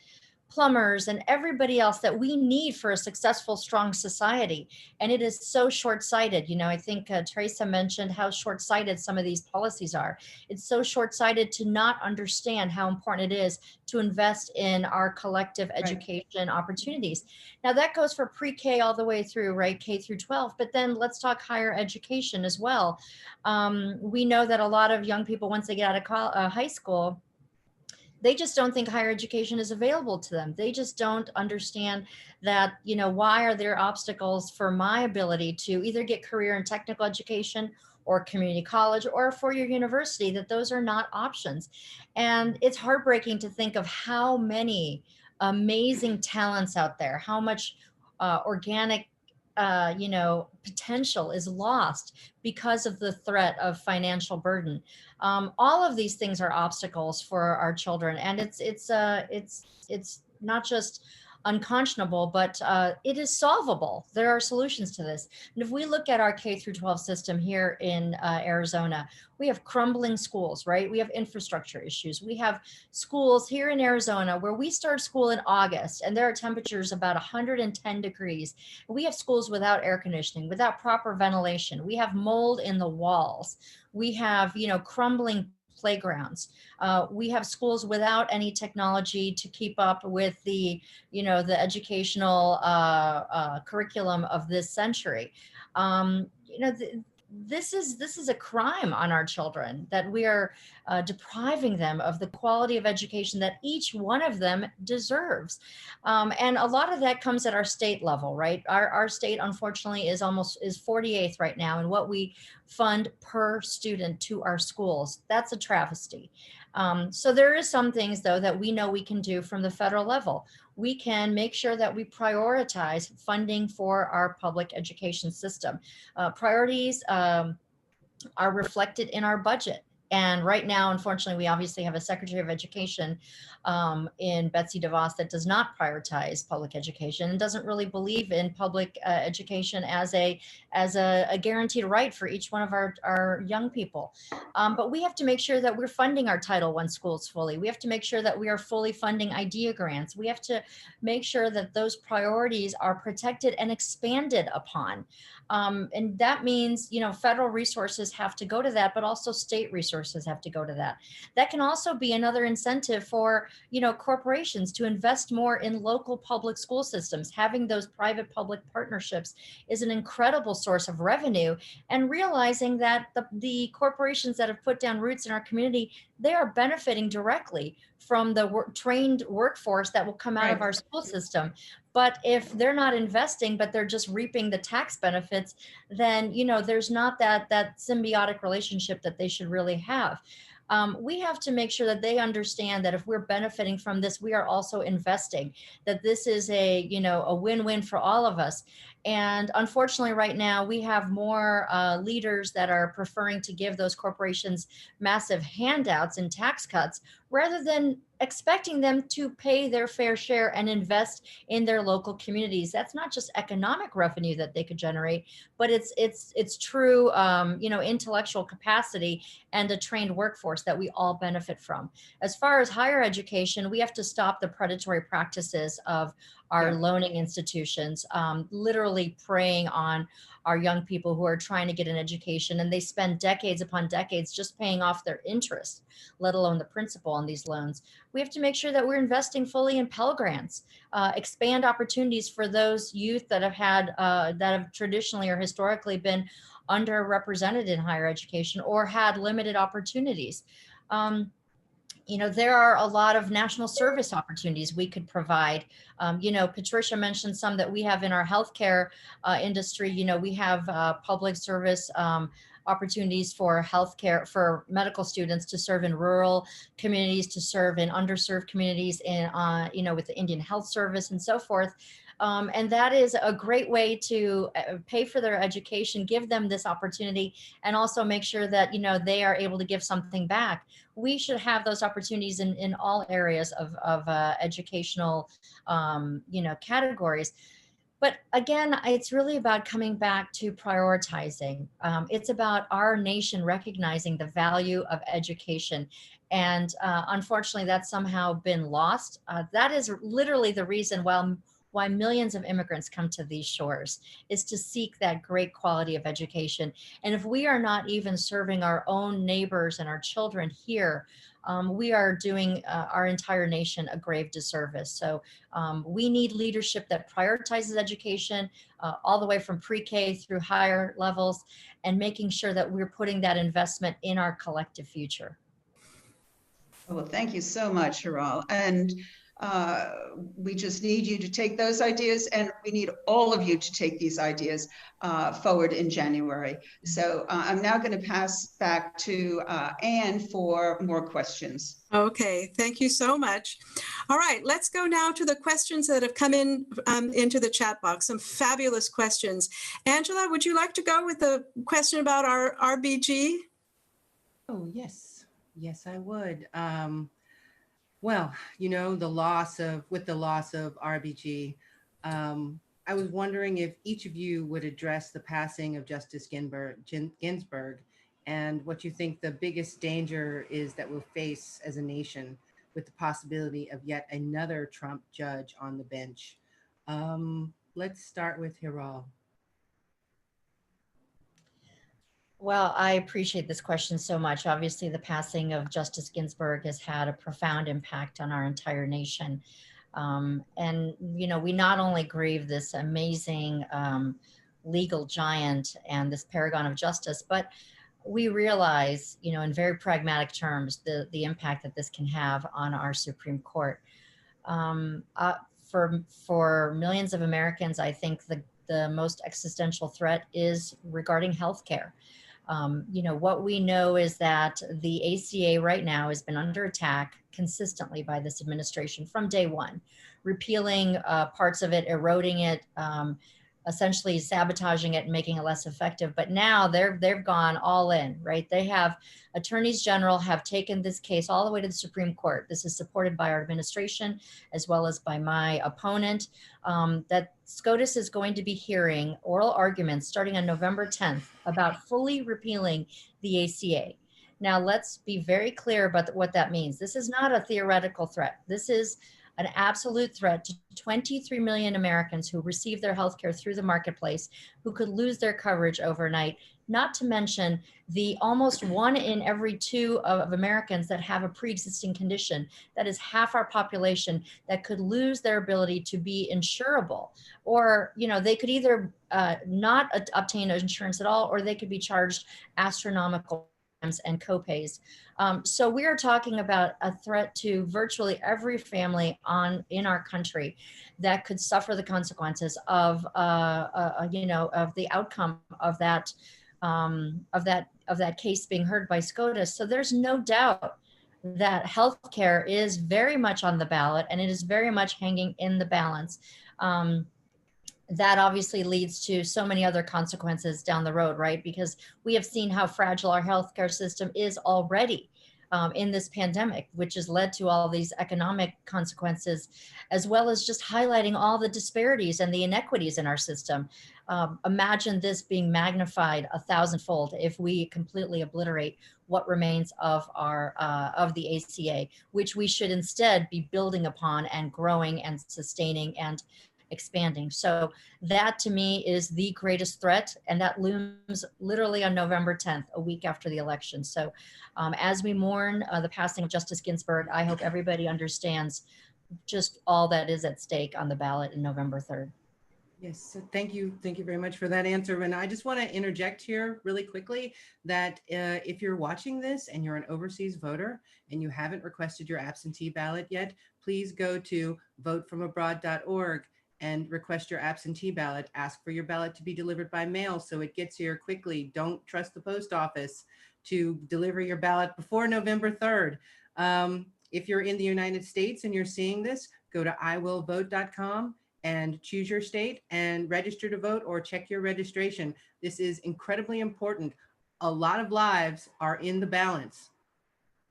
plumbers and everybody else that we need for a successful, strong society. And it is so short-sighted. I think Teresa mentioned how short-sighted some of these policies are. It's so short-sighted to not understand how important it is to invest in our collective education opportunities. Now that goes for pre-K all the way through, right, K through 12, but then let's talk higher education as well. We know that a lot of young people, once they get out of high school, they just don't think higher education is available to them. They just don't understand that, why are there obstacles for my ability to either get career and technical education or community college or a four-year university, that those are not options. And it's heartbreaking to think of how many amazing talents out there, how much organic potential is lost because of the threat of financial burden. All of these things are obstacles for our children, and it's not just unconscionable, but it is solvable. There are solutions to this. And if we look at our K through 12 system here in Arizona, we have crumbling schools, right? We have infrastructure issues. We have schools here in Arizona where we start school in August and there are temperatures about 110 degrees. We have schools without air conditioning, without proper ventilation. We have mold in the walls. We have, crumbling playgrounds. We have schools without any technology to keep up with the educational curriculum of this century. This is a crime on our children, that we are depriving them of the quality of education that each one of them deserves. And a lot of that comes at our state level, right? Our state, unfortunately, is 48th right now in what we fund per student to our schools. That's a travesty. So there is some things, though, that we know we can do from the federal level. We can make sure that we prioritize funding for our public education system. Priorities are reflected in our budget. And right now, unfortunately, we obviously have a Secretary of Education in Betsy DeVos that does not prioritize public education and doesn't really believe in public education as a guaranteed right for each one of our young people. But we have to make sure that we're funding our Title I schools fully. We have to make sure that we are fully funding IDEA grants. We have to make sure that those priorities are protected and expanded upon. And that means, federal resources have to go to that, but also state resources have to go to that. That can also be another incentive for, corporations to invest more in local public school systems. Having those private-public partnerships is an incredible source of revenue, and realizing that the corporations that have put down roots in our community, they are benefiting directly from the trained workforce that will come out of our school system. But if they're not investing, but they're just reaping the tax benefits, then, there's not that symbiotic relationship that they should really have. We have to make sure that they understand that if we're benefiting from this, we are also investing, that this is a win-win for all of us. And unfortunately, right now, we have more leaders that are preferring to give those corporations massive handouts and tax cuts rather than expecting them to pay their fair share and invest in their local communities. That's not just economic revenue that they could generate, but it's true, intellectual capacity and a trained workforce that we all benefit from. As far as higher education, we have to stop the predatory practices of our loaning institutions, literally preying on our young people who are trying to get an education, and they spend decades upon decades just paying off their interest, let alone the principal on these loans. We have to make sure that we're investing fully in Pell Grants, expand opportunities for those youth that have traditionally or historically been underrepresented in higher education or had limited opportunities. There are a lot of national service opportunities we could provide. Patricia mentioned some that we have in our healthcare industry. We have public service opportunities for healthcare, for medical students to serve in rural communities, to serve in underserved communities, and with the Indian Health Service and so forth. And that is a great way to pay for their education, give them this opportunity, and also make sure that, they are able to give something back. We should have those opportunities in all areas of educational, categories. But again, it's really about coming back to prioritizing. It's about our nation recognizing the value of education. And unfortunately, that's somehow been lost. That is literally the reason why millions of immigrants come to these shores, is to seek that great quality of education. And if we are not even serving our own neighbors and our children here, we are doing our entire nation a grave disservice. So we need leadership that prioritizes education all the way from pre-K through higher levels, and making sure that we're putting that investment in our collective future. Well, thank you so much, Hiral. And we just need you to take those ideas, and we need all of you to take these ideas forward in January. So I'm now going to pass back to Anne for more questions. Okay, thank you so much. All right, let's go now to the questions that have come in into the chat box. Some fabulous questions. Angela, would you like to go with the question about our RBG? Oh, yes. Yes, I would. Well, with the loss of RBG, I was wondering if each of you would address the passing of Justice Ginsburg and what you think the biggest danger is that we'll face as a nation with the possibility of yet another Trump judge on the bench. Let's start with Hiral. Well, I appreciate this question so much. Obviously, the passing of Justice Ginsburg has had a profound impact on our entire nation. And, we not only grieve this amazing legal giant and this paragon of justice, but we realize, in very pragmatic terms, the impact that this can have on our Supreme Court. For millions of Americans, I think the most existential threat is regarding healthcare. What we know is that the ACA right now has been under attack consistently by this administration from day one, repealing parts of it, eroding it, essentially sabotaging it and making it less effective. But now they've gone all in, right? They have attorneys general have taken this case all the way to the Supreme Court. This is supported by our administration as well as by my opponent, that SCOTUS is going to be hearing oral arguments starting on November 10th about fully repealing the ACA. Now, let's be very clear about what that means. This is not a theoretical threat. This is an absolute threat to 23 million Americans who receive their health care through the marketplace, who could lose their coverage overnight, not to mention the almost 1 in every 2 of Americans that have a pre-existing condition. That is half our population that could lose their ability to be insurable, or they could either not obtain insurance at all, or they could be charged astronomical and copays. So we are talking about a threat to virtually every family in our country that could suffer the consequences of the outcome of that case being heard by SCOTUS. So there's no doubt that healthcare is very much on the ballot, and it is very much hanging in the balance. That obviously leads to so many other consequences down the road, right? Because we have seen how fragile our healthcare system is already in this pandemic, which has led to all these economic consequences, as well as just highlighting all the disparities and the inequities in our system. Imagine this being magnified 1,000-fold if we completely obliterate what remains of the ACA, which we should instead be building upon and growing and sustaining and expanding. So that to me is the greatest threat, and that looms literally on November 10th, a week after the election. So as we mourn the passing of Justice Ginsburg, I hope everybody understands just all that is at stake on the ballot in November 3rd. Yes, so thank you very much for that answer. And I just want to interject here really quickly that if you're watching this and you're an overseas voter and you haven't requested your absentee ballot yet, please go to votefromabroad.org and request your absentee ballot. Ask for your ballot to be delivered by mail so it gets here quickly. Don't trust the post office to deliver your ballot before November 3rd. If you're in the United States and you're seeing this, go to iwillvote.com and choose your state and register to vote, or check your registration. This is incredibly important. A lot of lives are in the balance,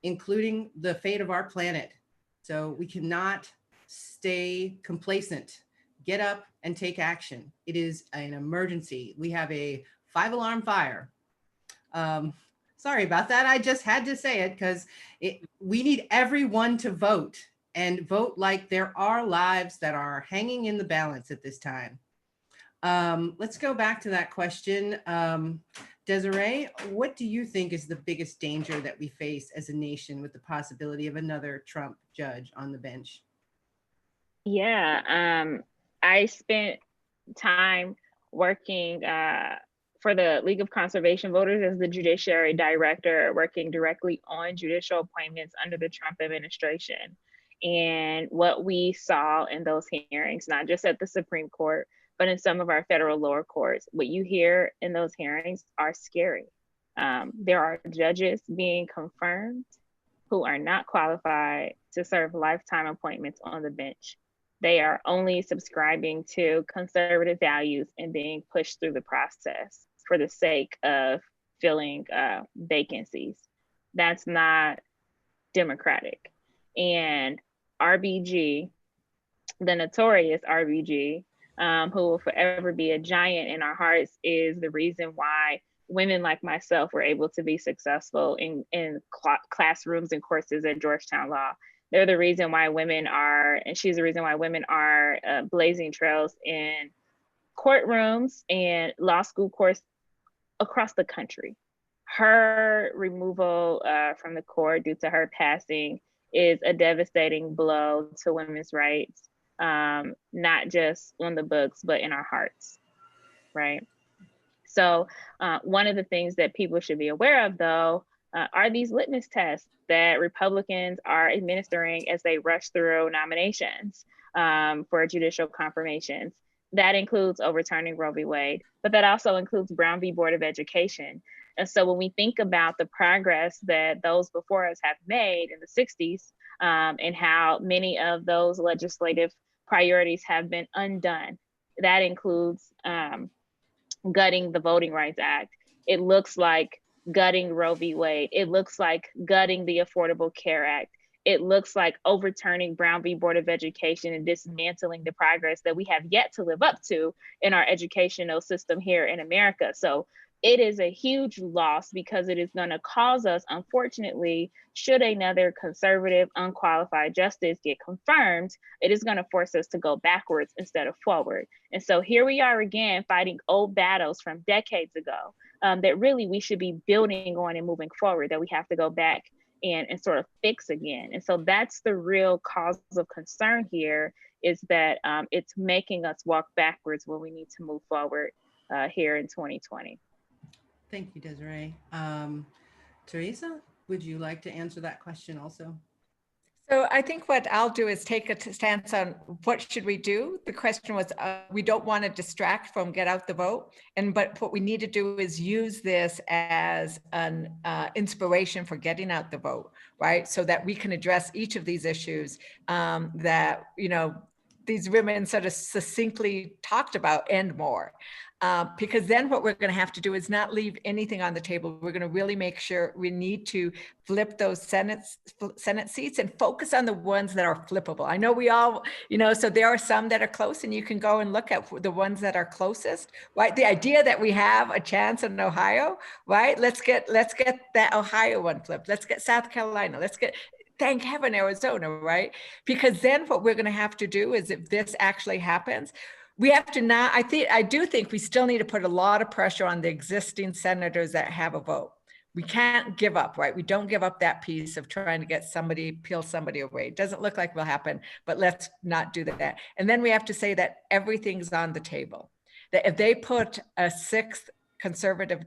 including the fate of our planet. So we cannot stay complacent. Get up and take action. It is an emergency. We have a 5-alarm fire. Sorry about that. I just had to say it because we need everyone to vote, and vote like there are lives that are hanging in the balance at this time. Let's go back to that question. Desiree, what do you think is the biggest danger that we face as a nation with the possibility of another Trump judge on the bench? Yeah, I spent time working for the League of Conservation Voters as the Judiciary Director, working directly on judicial appointments under the Trump administration. And what we saw in those hearings, not just at the Supreme Court, but in some of our federal lower courts, what you hear in those hearings are scary. There are judges being confirmed who are not qualified to serve lifetime appointments on the bench. They are only subscribing to conservative values and being pushed through the process for the sake of filling vacancies. That's not democratic. And RBG, the notorious RBG, who will forever be a giant in our hearts, is the reason why women like myself were able to be successful in classrooms and courses at Georgetown Law. They're the reason why women are, and she's the reason why women are blazing trails in courtrooms and law school courses across the country. Her removal from the court due to her passing is a devastating blow to women's rights, not just on the books, but in our hearts, right? So one of the things that people should be aware of, though, are these litmus tests that Republicans are administering as they rush through nominations for judicial confirmations. That includes overturning Roe v. Wade, but that also includes Brown v. Board of Education. And so when we think about the progress that those before us have made in the 60s, and how many of those legislative priorities have been undone, that includes gutting the Voting Rights Act. It looks like gutting Roe v. Wade. It looks like gutting the Affordable Care Act. It looks like overturning Brown v. Board of Education and dismantling the progress that we have yet to live up to in our educational system here in America. So it is a huge loss because it is going to cause us, unfortunately, should another conservative, unqualified justice get confirmed, it is going to force us to go backwards instead of forward. And so here we are again fighting old battles from decades ago that really we should be building on and moving forward, that we have to go back and sort of fix again. And so that's the real cause of concern here, is that it's making us walk backwards when we need to move forward here in 2020. Thank you, Desiree. Teresa, would you like to answer that question also? So I think what I'll do is take a stance on what should we do. The question was, we don't want to distract from get out the vote. But what we need to do is use this as an inspiration for getting out the vote, right? So that we can address each of these issues that, these women sort of succinctly talked about and more. Because then what we're going to have to do is not leave anything on the table. We're going to really make sure we need to flip those Senate seats and focus on the ones that are flippable. I know we all, so there are some that are close, and you can go and look at the ones that are closest, right? The idea that we have a chance in Ohio, right? Let's get that Ohio one flipped. Let's get South Carolina. Thank heaven, Arizona, right? Because then what we're going to have to do is, if this actually happens, we have to not, I do think we still need to put a lot of pressure on the existing senators that have a vote. We can't give up, right? We don't give up that piece of trying to peel somebody away. It doesn't look like will happen, but let's not do that. And then we have to say that everything's on the table. That if they put a sixth conservative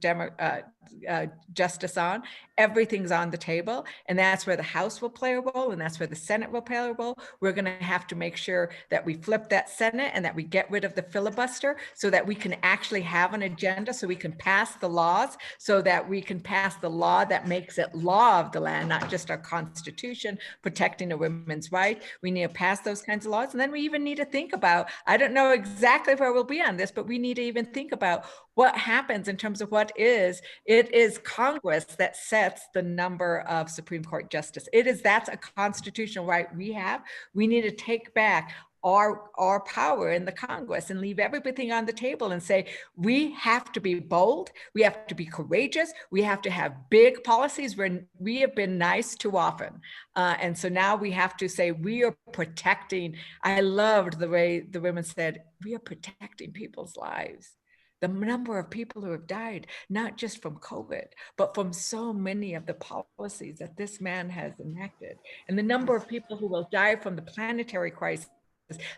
justice on, everything's on the table, and that's where the House will play a role, and that's where the Senate will play a role. We're going to have to make sure that we flip that Senate and that we get rid of the filibuster so that we can actually have an agenda, so we can pass the laws, so that we can pass the law that makes it law of the land, not just our Constitution protecting a women's right. We need to pass those kinds of laws. And then we even need to think about, I don't know exactly where we'll be on this, but we need to even think about what happens in terms of it is Congress that sets the number of Supreme Court justice. That's a constitutional right we have. We need to take back our power in the Congress and leave everything on the table and say, we have to be bold. We have to be courageous. We have to have big policies where we have been nice too often. And so now we have to say, we are protecting. I loved the way the women said, we are protecting people's lives. The number of people who have died, not just from COVID, but from so many of the policies that this man has enacted. And the number of people who will die from the planetary crisis,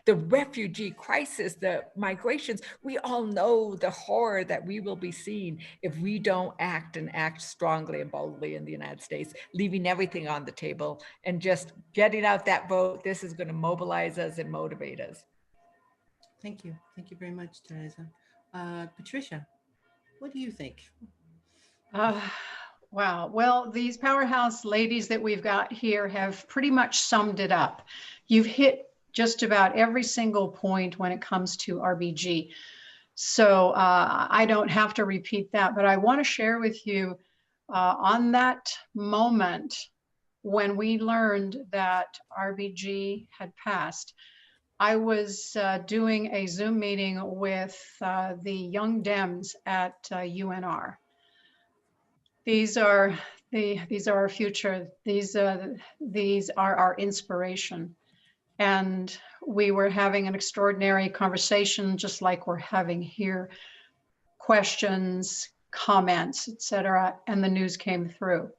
the refugee crisis, the migrations. We all know the horror that we will be seeing if we don't act strongly and boldly in the United States, leaving everything on the table and just getting out that vote. This is going to mobilize us and motivate us. Thank you. Thank you very much, Teresa. Patricia, what do you think? Wow. Well, these powerhouse ladies that we've got here have pretty much summed it up. You've hit just about every single point when it comes to RBG. So I don't have to repeat that, but I want to share with you on that moment when we learned that RBG had passed. I was doing a Zoom meeting with the young Dems at UNR. These are our future. These are our inspiration. And we were having an extraordinary conversation, just like we're having here, questions, comments, etc. And the news came through.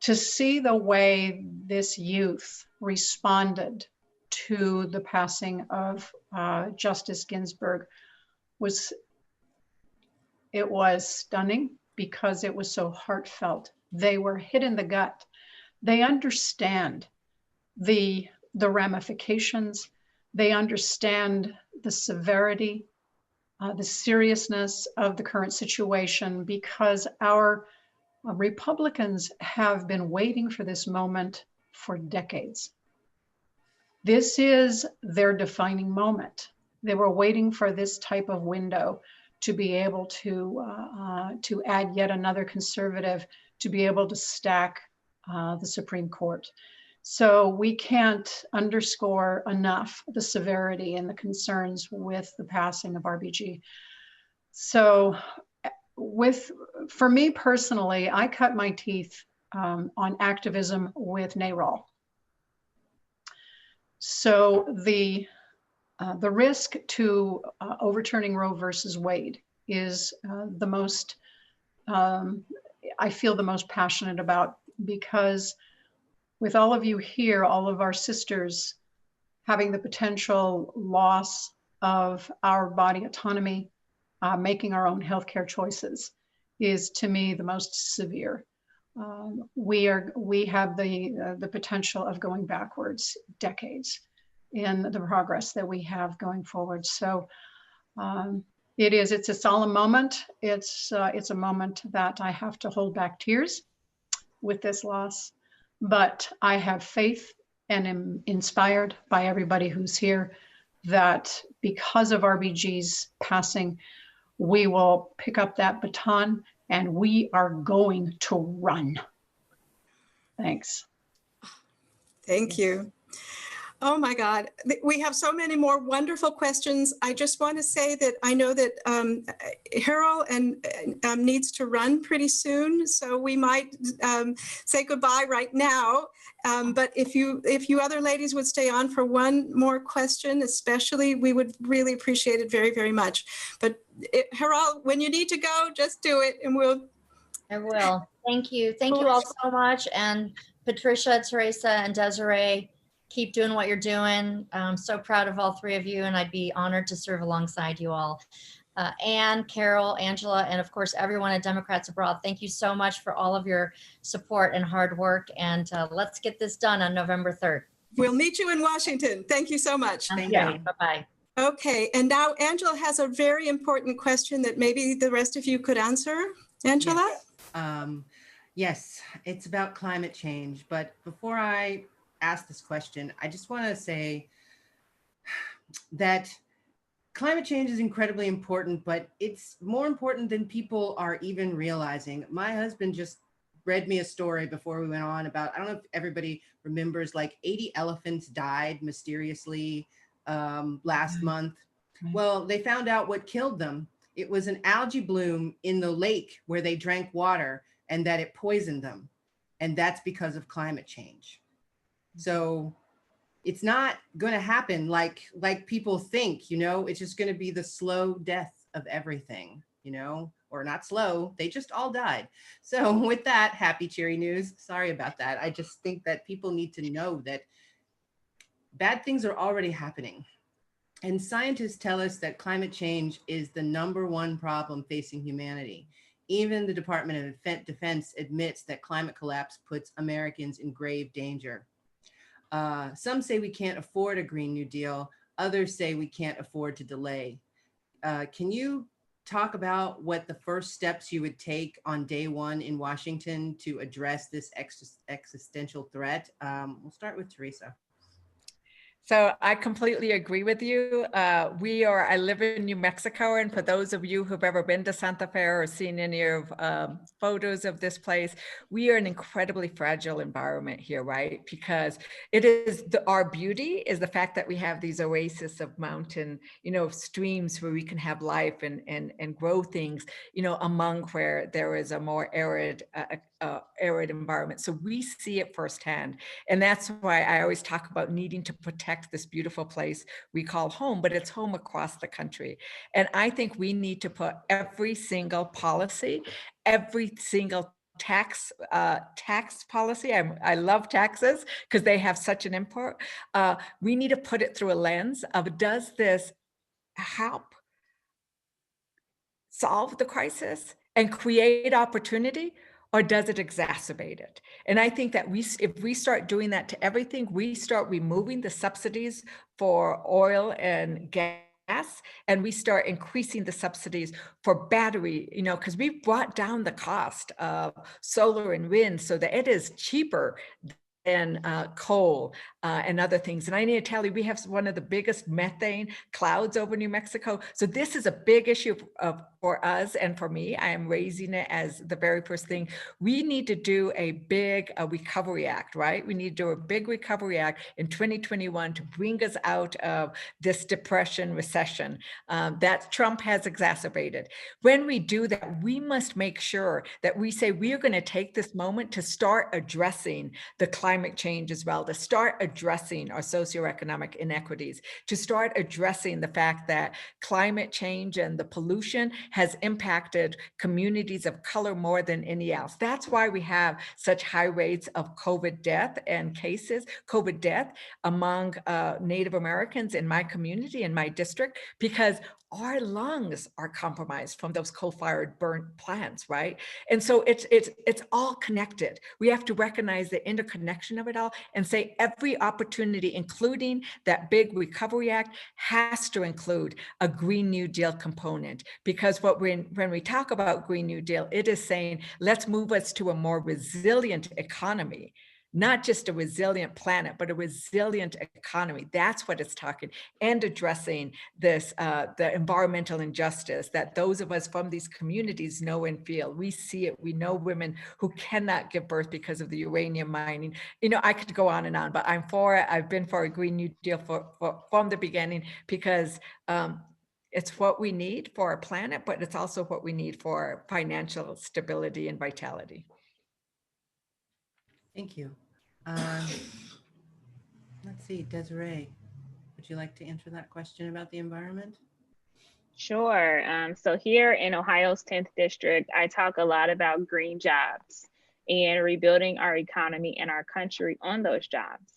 To see the way this youth responded to the passing of Justice Ginsburg was stunning, because it was so heartfelt. They were hit in the gut. They understand the ramifications. They understand the severity, the seriousness of the current situation, because our Republicans have been waiting for this moment for decades. This is their defining moment. They were waiting for this type of window to be able to add yet another conservative to be able to stack the Supreme Court. So we can't underscore enough the severity and the concerns with the passing of RBG. So for me personally, I cut my teeth on activism with NARAL. So the risk to overturning Roe versus Wade is the most, I feel the most passionate about, because with all of you here, all of our sisters having the potential loss of our body autonomy, making our own healthcare choices, is to me the most severe. We have the potential of going backwards decades in the progress that we have going forward. So it's a solemn moment. It's a moment that I have to hold back tears with this loss, but I have faith and am inspired by everybody who's here that because of RBG's passing, we will pick up that baton and we are going to run. Thanks. Thank you. Oh my God, we have so many more wonderful questions. I just want to say that I know that Hiral needs to run pretty soon, so we might say goodbye right now. But if you other ladies would stay on for one more question, especially, we would really appreciate it very, very much. But Hiral, when you need to go, just do it, and we'll. I will. Thank you. Thank you all so much. And Patricia, Teresa, and Desiree, keep doing what you're doing. I'm so proud of all three of you, and I'd be honored to serve alongside you all. Anne, Carol, Angela, and of course, everyone at Democrats Abroad, thank you so much for all of your support and hard work. And let's get this done on November 3rd. We'll meet you in Washington. Thank you so much. Thank you. Bye-bye. Okay, and now Angela has a very important question that maybe the rest of you could answer. Angela? Yes, it's about climate change. But before I ask this question, I just want to say that climate change is incredibly important, but it's more important than people are even realizing. My husband just read me a story before we went on about, I don't know if everybody remembers, like 80 elephants died mysteriously last month. Well, they found out what killed them. It was an algae bloom in the lake where they drank water, and that it poisoned them. And that's because of climate change. So it's not going to happen like people think, you know, it's just going to be the slow death of everything, you know, or not slow, they just all died. So with that, happy, cheery news. Sorry about that. I just think that people need to know that bad things are already happening. And scientists tell us that climate change is the #1 problem facing humanity. Even the Department of Defense admits that climate collapse puts Americans in grave danger. Some say we can't afford a Green New Deal. Others say we can't afford to delay. Can you talk about what the first steps you would take on day one in Washington to address this existential threat? We'll start with Teresa. So I completely agree with you. I live in New Mexico, and for those of you who've ever been to Santa Fe or seen any of photos of this place, we are an incredibly fragile environment here, right? Because it is our beauty is the fact that we have these oases of mountain, you know, streams where we can have life and grow things, you know, among where there is a more arid environment. So we see it firsthand. And that's why I always talk about needing to protect this beautiful place we call home, but it's home across the country. And I think we need to put every single policy, every single tax policy. I love taxes because they have such an import. We need to put it through a lens of, does this help solve the crisis and create opportunity? or does it exacerbate it? And I think that if we start doing that to everything, we start removing the subsidies for oil and gas, and we start increasing the subsidies for battery, because we've brought down the cost of solar and wind so that it is cheaper than coal and other things. And I need to tell you, we have one of the biggest methane clouds over New Mexico. So this is a big issue for us and for me. I am raising it as the very first thing. We need to do a big recovery act, right? We need to do a big recovery act in 2021 to bring us out of this depression recession that Trump has exacerbated. When we do that, we must make sure that we say we are going to take this moment to start addressing the climate change as well, to start addressing our socioeconomic inequities, to start addressing the fact that climate change and the pollution has impacted communities of color more than any else. That's why we have such high rates of COVID death among Native Americans in my community, in my district, because our lungs are compromised from those coal-fired burnt plants, right? And so it's all connected. We have to recognize the interconnection of it all and say every opportunity, including that big Recovery Act, has to include a Green New Deal component. Because when we talk about Green New Deal, it is saying, let's move us to a more resilient economy. Not just a resilient planet, but a resilient economy. That's what it's talking, and addressing this, the environmental injustice that those of us from these communities know and feel. We see it. We know women who cannot give birth because of the uranium mining. I could go on and on, but I'm for it. I've been for a Green New Deal from the beginning, because it's what we need for our planet, but it's also what we need for financial stability and vitality. Thank you. Let's see, Desiree, would you like to answer that question about the environment? Sure. So here in Ohio's 10th district, I talk a lot about green jobs and rebuilding our economy and our country on those jobs.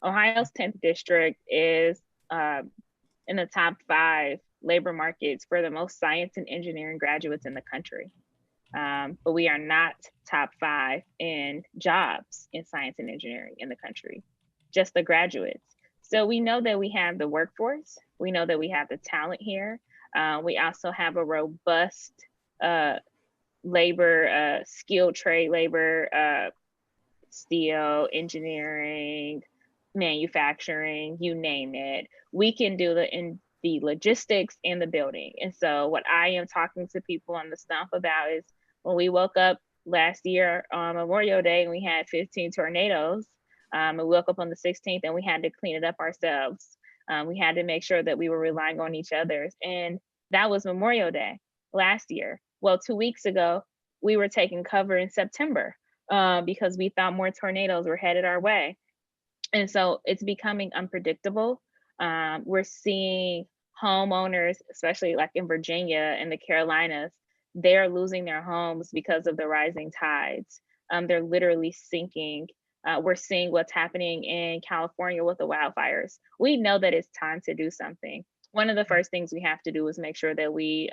Ohio's 10th district is in the top 5 labor markets for the most science and engineering graduates in the country. But we are not top 5 in jobs in science and engineering in the country, just the graduates. So we know that we have the workforce. We know that we have the talent here. We also have a robust labor, skilled trade labor, steel, engineering, manufacturing, you name it. We can do the logistics and the building. And so what I am talking to people on the stump about is, when we woke up last year on Memorial Day and we had 15 tornadoes, and we woke up on the 16th and we had to clean it up ourselves. We had to make sure that we were relying on each other. And that was Memorial Day last year. Well, 2 weeks ago, we were taking cover in September because we thought more tornadoes were headed our way. And so it's becoming unpredictable. We're seeing homeowners, especially like in Virginia and the Carolinas, they're losing their homes because of the rising tides. They're literally sinking. We're seeing what's happening in California with the wildfires. We know that it's time to do something. One of the first things we have to do is make sure that we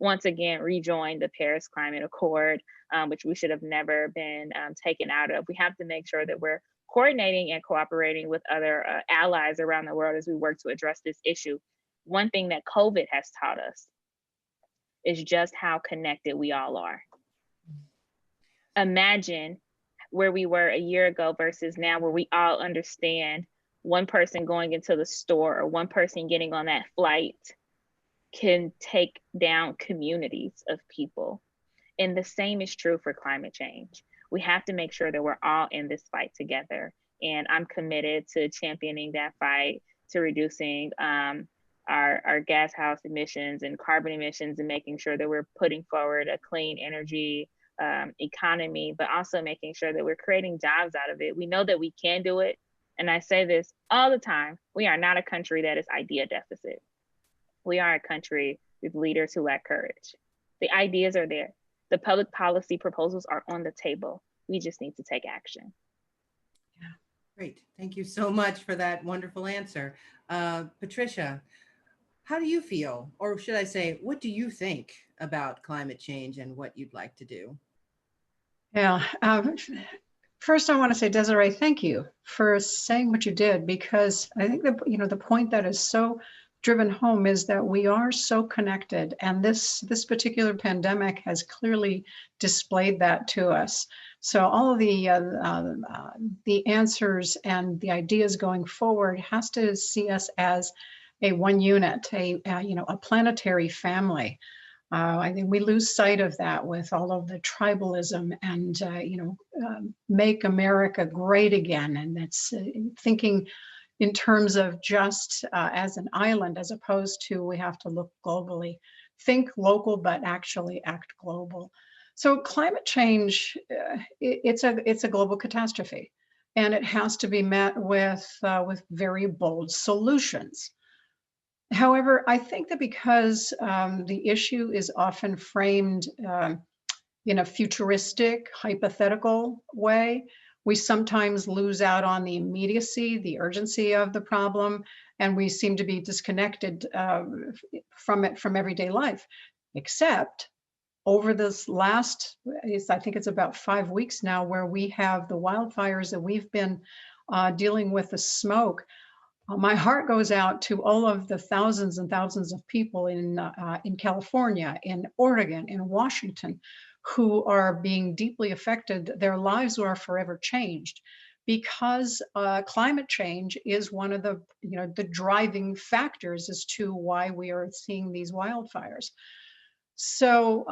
once again rejoin the Paris Climate Accord, which we should have never been taken out of. We have to make sure that we're coordinating and cooperating with other allies around the world as we work to address this issue. One thing that COVID has taught us is just how connected we all are. Imagine where we were a year ago versus now, where we all understand one person going into the store or one person getting on that flight can take down communities of people. And the same is true for climate change. We have to make sure that we're all in this fight together. And I'm committed to championing that fight, to reducing our gas house emissions and carbon emissions, and making sure that we're putting forward a clean energy economy, but also making sure that we're creating jobs out of it. We know that we can do it. And I say this all the time, we are not a country that is idea deficit. We are a country with leaders who lack courage. The ideas are there. The public policy proposals are on the table. We just need to take action. Yeah, great. Thank you so much for that wonderful answer. Patricia, how do you feel, or should I say, what do you think about climate change and what you'd like to do? Yeah. First, I want to say, Desiree, thank you for saying what you did, because I think that, the point that is so driven home is that we are so connected, and this particular pandemic has clearly displayed that to us. So all of the answers and the ideas going forward has to see us as a one unit, a planetary family. I think we lose sight of that with all of the tribalism and, make America great again. And that's thinking in terms of just as an island, as opposed to we have to look globally. Think local, but actually act global. So climate change, it's a global catastrophe, and it has to be met with very bold solutions. However, I think that because the issue is often framed in a futuristic, hypothetical way, we sometimes lose out on the immediacy, the urgency of the problem, and we seem to be disconnected from it from everyday life. Except over this last, I think it's about 5 weeks now, where we have the wildfires that we've been dealing with the smoke. My heart goes out to all of the thousands and thousands of people in California, in Oregon, in Washington, who are being deeply affected. Their lives are forever changed because climate change is one of the driving factors as to why we are seeing these wildfires. So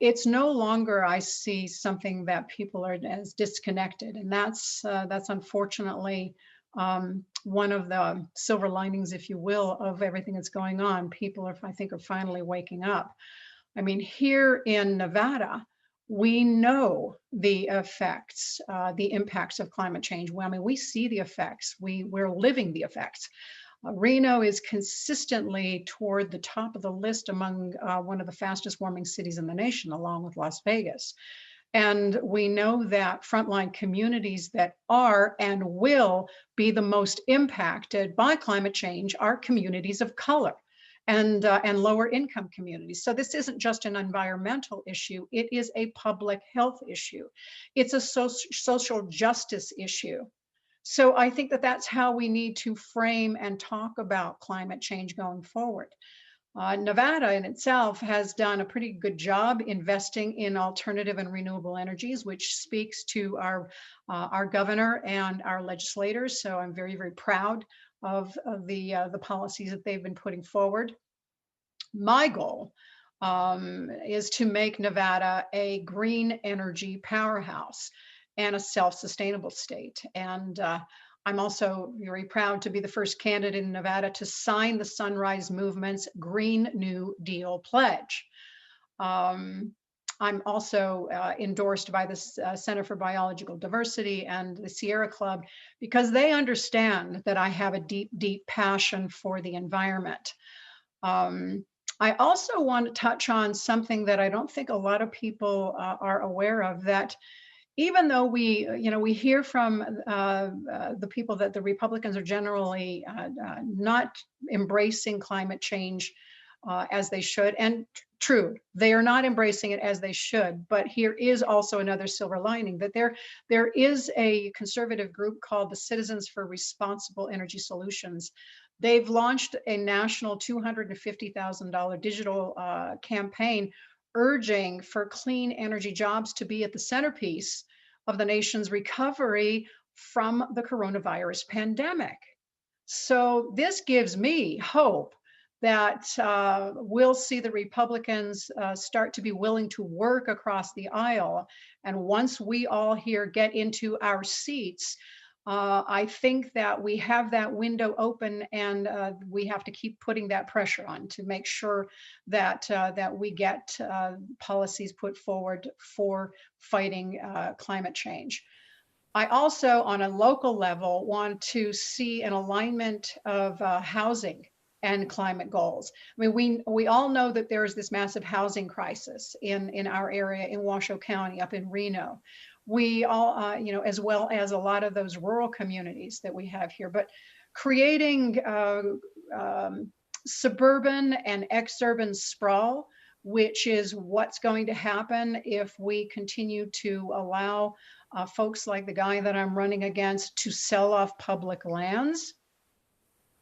it's no longer, I see, something that people are as disconnected, and that's unfortunately one of the silver linings, if you will, of everything that's going on. People are, I think, are finally waking up. I mean, here in Nevada, we know the effects, the impacts of climate change. Well, I mean, we see the effects. We're living the effects. Reno is consistently toward the top of the list among one of the fastest warming cities in the nation, along with Las Vegas. And we know that frontline communities that are and will be the most impacted by climate change are communities of color and lower income communities. So this isn't just an environmental issue, it is a public health issue. It's a social justice issue. So I think that that's how we need to frame and talk about climate change going forward. Nevada in itself has done a pretty good job investing in alternative and renewable energies, which speaks to our governor and our legislators. So I'm very, very proud of the policies that they've been putting forward. My goal is to make Nevada a green energy powerhouse and a self-sustainable state. And I'm also very proud to be the first candidate in Nevada to sign the Sunrise Movement's Green New Deal pledge. I'm also endorsed by the Center for Biological Diversity and the Sierra Club because they understand that I have a deep, deep passion for the environment. I also want to touch on something that I don't think a lot of people are aware of, that even though we hear from the people that the Republicans are generally not embracing climate change as they should, and true, they are not embracing it as they should, but here is also another silver lining, that there is a conservative group called the Citizens for Responsible Energy Solutions. They've launched a national $250,000 digital campaign urging for clean energy jobs to be at the centerpiece of the nation's recovery from the coronavirus pandemic. So this gives me hope that we'll see the Republicans start to be willing to work across the aisle. And once we all here get into our seats, I think that we have that window open, and we have to keep putting that pressure on to make sure that that we get policies put forward for fighting climate change. I also, on a local level, want to see an alignment of housing and climate goals. I mean, we all know that there is this massive housing crisis in our area in Washoe County, up in Reno. We all, as well as a lot of those rural communities that we have here, but creating suburban and exurban sprawl which is what's going to happen if we continue to allow folks like the guy that I'm running against to sell off public lands.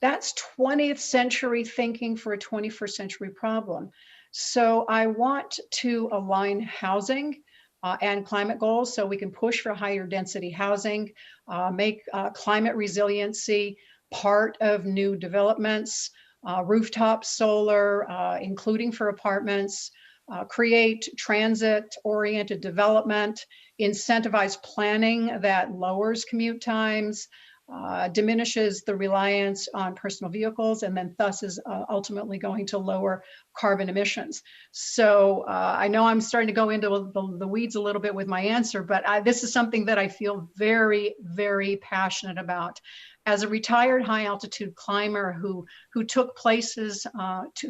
That's 20th century thinking for a 21st century problem. So I want to align housing and climate goals so we can push for higher density housing, make climate resiliency part of new developments, rooftop solar, including for apartments, create transit-oriented development, incentivize planning that lowers commute times, diminishes the reliance on personal vehicles, and then thus is ultimately going to lower carbon emissions. So I know I'm starting to go into the weeds a little bit with my answer, but this is something that I feel very, very passionate about. As a retired high altitude climber who took places,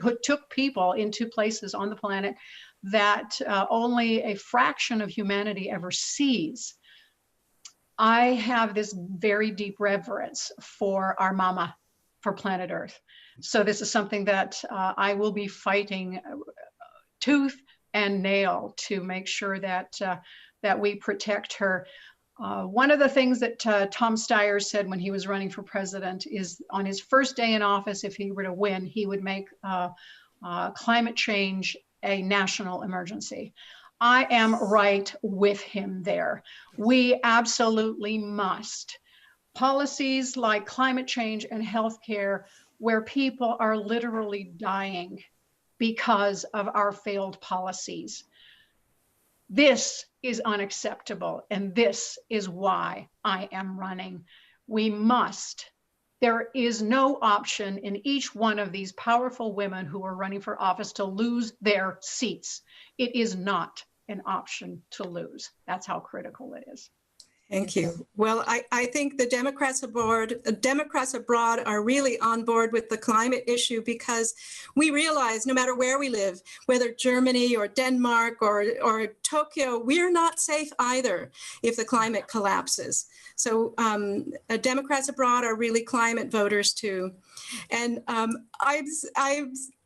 who took people into places on the planet that only a fraction of humanity ever sees, I have this very deep reverence for our mama, for planet Earth. So this is something that I will be fighting tooth and nail to make sure that that we protect her. One of the things that Tom Steyer said when he was running for president is on his first day in office, if he were to win, he would make climate change a national emergency. I am right with him there. We absolutely must. Policies like climate change and healthcare, where people are literally dying because of our failed policies. This is unacceptable, and this is why I am running. We must. There is no option in each one of these powerful women who are running for office to lose their seats. It is not an option to lose. That's how critical it is. Thank you. Well, I think the Democrats abroad are really on board with the climate issue because we realize no matter where we live, whether Germany or Denmark or Tokyo, we're not safe either if the climate collapses. So Democrats abroad are really climate voters too. And I'm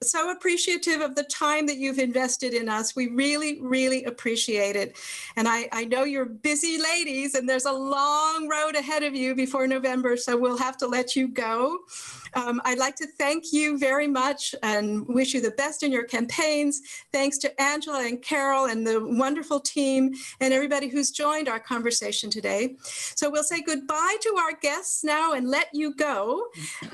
so appreciative of the time that you've invested in us. We really, really appreciate it. And I know you're busy ladies and there's a long road ahead of you before November, so we'll have to let you go. I'd like to thank you very much and wish you the best in your campaigns. Thanks to Angela and Carol and the wonderful team and everybody who's joined our conversation today. So we'll say goodbye to our guests now and let you go.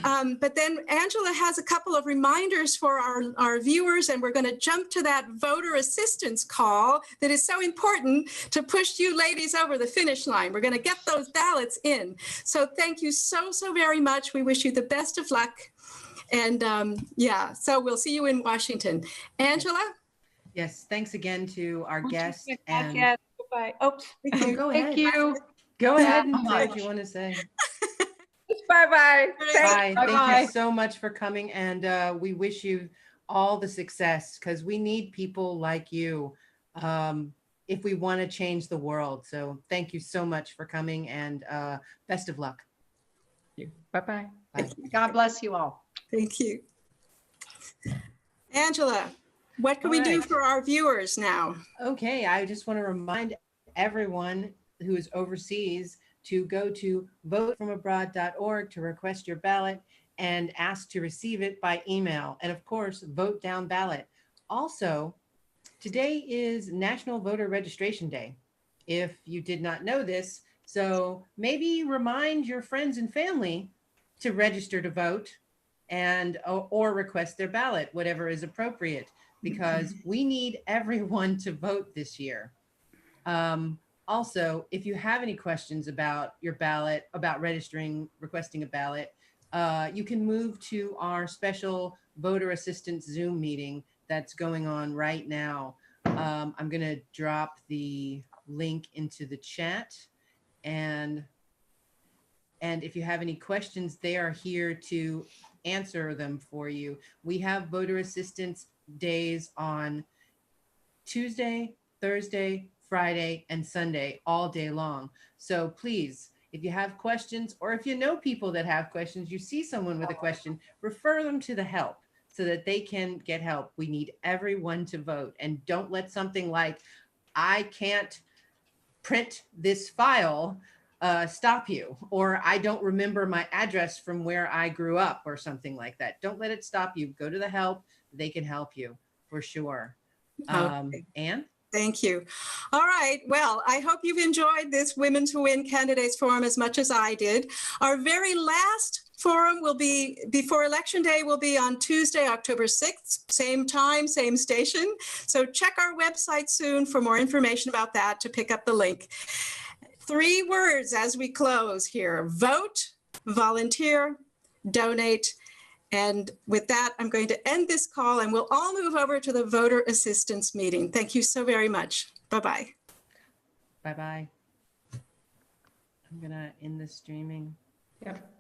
But then Angela has a couple of reminders for our viewers, and we're going to jump to that voter assistance call that is so important to push you ladies over the finish line. We're going to get those ballots in. So thank you so very much. We wish you the best of luck. And yeah, so we'll see you in Washington. Angela? Yes, thanks again to our guest. And Goodbye. Oops. oh, go ahead. Thank you. Go ahead and say much. what you want to say. Bye-bye. Bye. Bye-bye. Thank you so much for coming. And we wish you all the success because we need people like you if we want to change the world. So thank you so much for coming and best of luck. Bye-bye. Bye. God bless you all. Thank you. Angela, what can we do for our viewers now? Okay, I just want to remind everyone who is overseas to go to votefromabroad.org to request your ballot and ask to receive it by email. And of course, vote down ballot. Also, today is National Voter Registration Day, if you did not know this. So maybe remind your friends and family to register to vote and or request their ballot, whatever is appropriate, because we need everyone to vote this year. Also, if you have any questions about your ballot, about requesting a ballot, you can move to our special voter assistance Zoom meeting that's going on right now. I'm going to drop the link into the chat. And if you have any questions, they are here to answer them for you. We have voter assistance days on Tuesday, Thursday, Friday, and Sunday all day long. So please, if you have questions, or if you know people that have questions, you see someone with a question, refer them to the help so that they can get help. We need everyone to vote, and don't let something like, I can't print this file, stop you, or I don't remember my address from where I grew up or something like that. Don't let it stop you. Go to the help. They can help you for sure. Okay. Anne? Thank you. All right. Well, I hope you've enjoyed this Women to Win Candidates Forum as much as I did. Our very last forum will be before Election Day, will be on Tuesday, October 6th, same time, same station. So check our website soon for more information about that, to pick up the link. 3 words as we close here: vote, volunteer, donate. And with that, I'm going to end this call, and we'll all move over to the voter assistance meeting. Thank you so very much. Bye-bye. Bye-bye. I'm gonna end the streaming. Yep.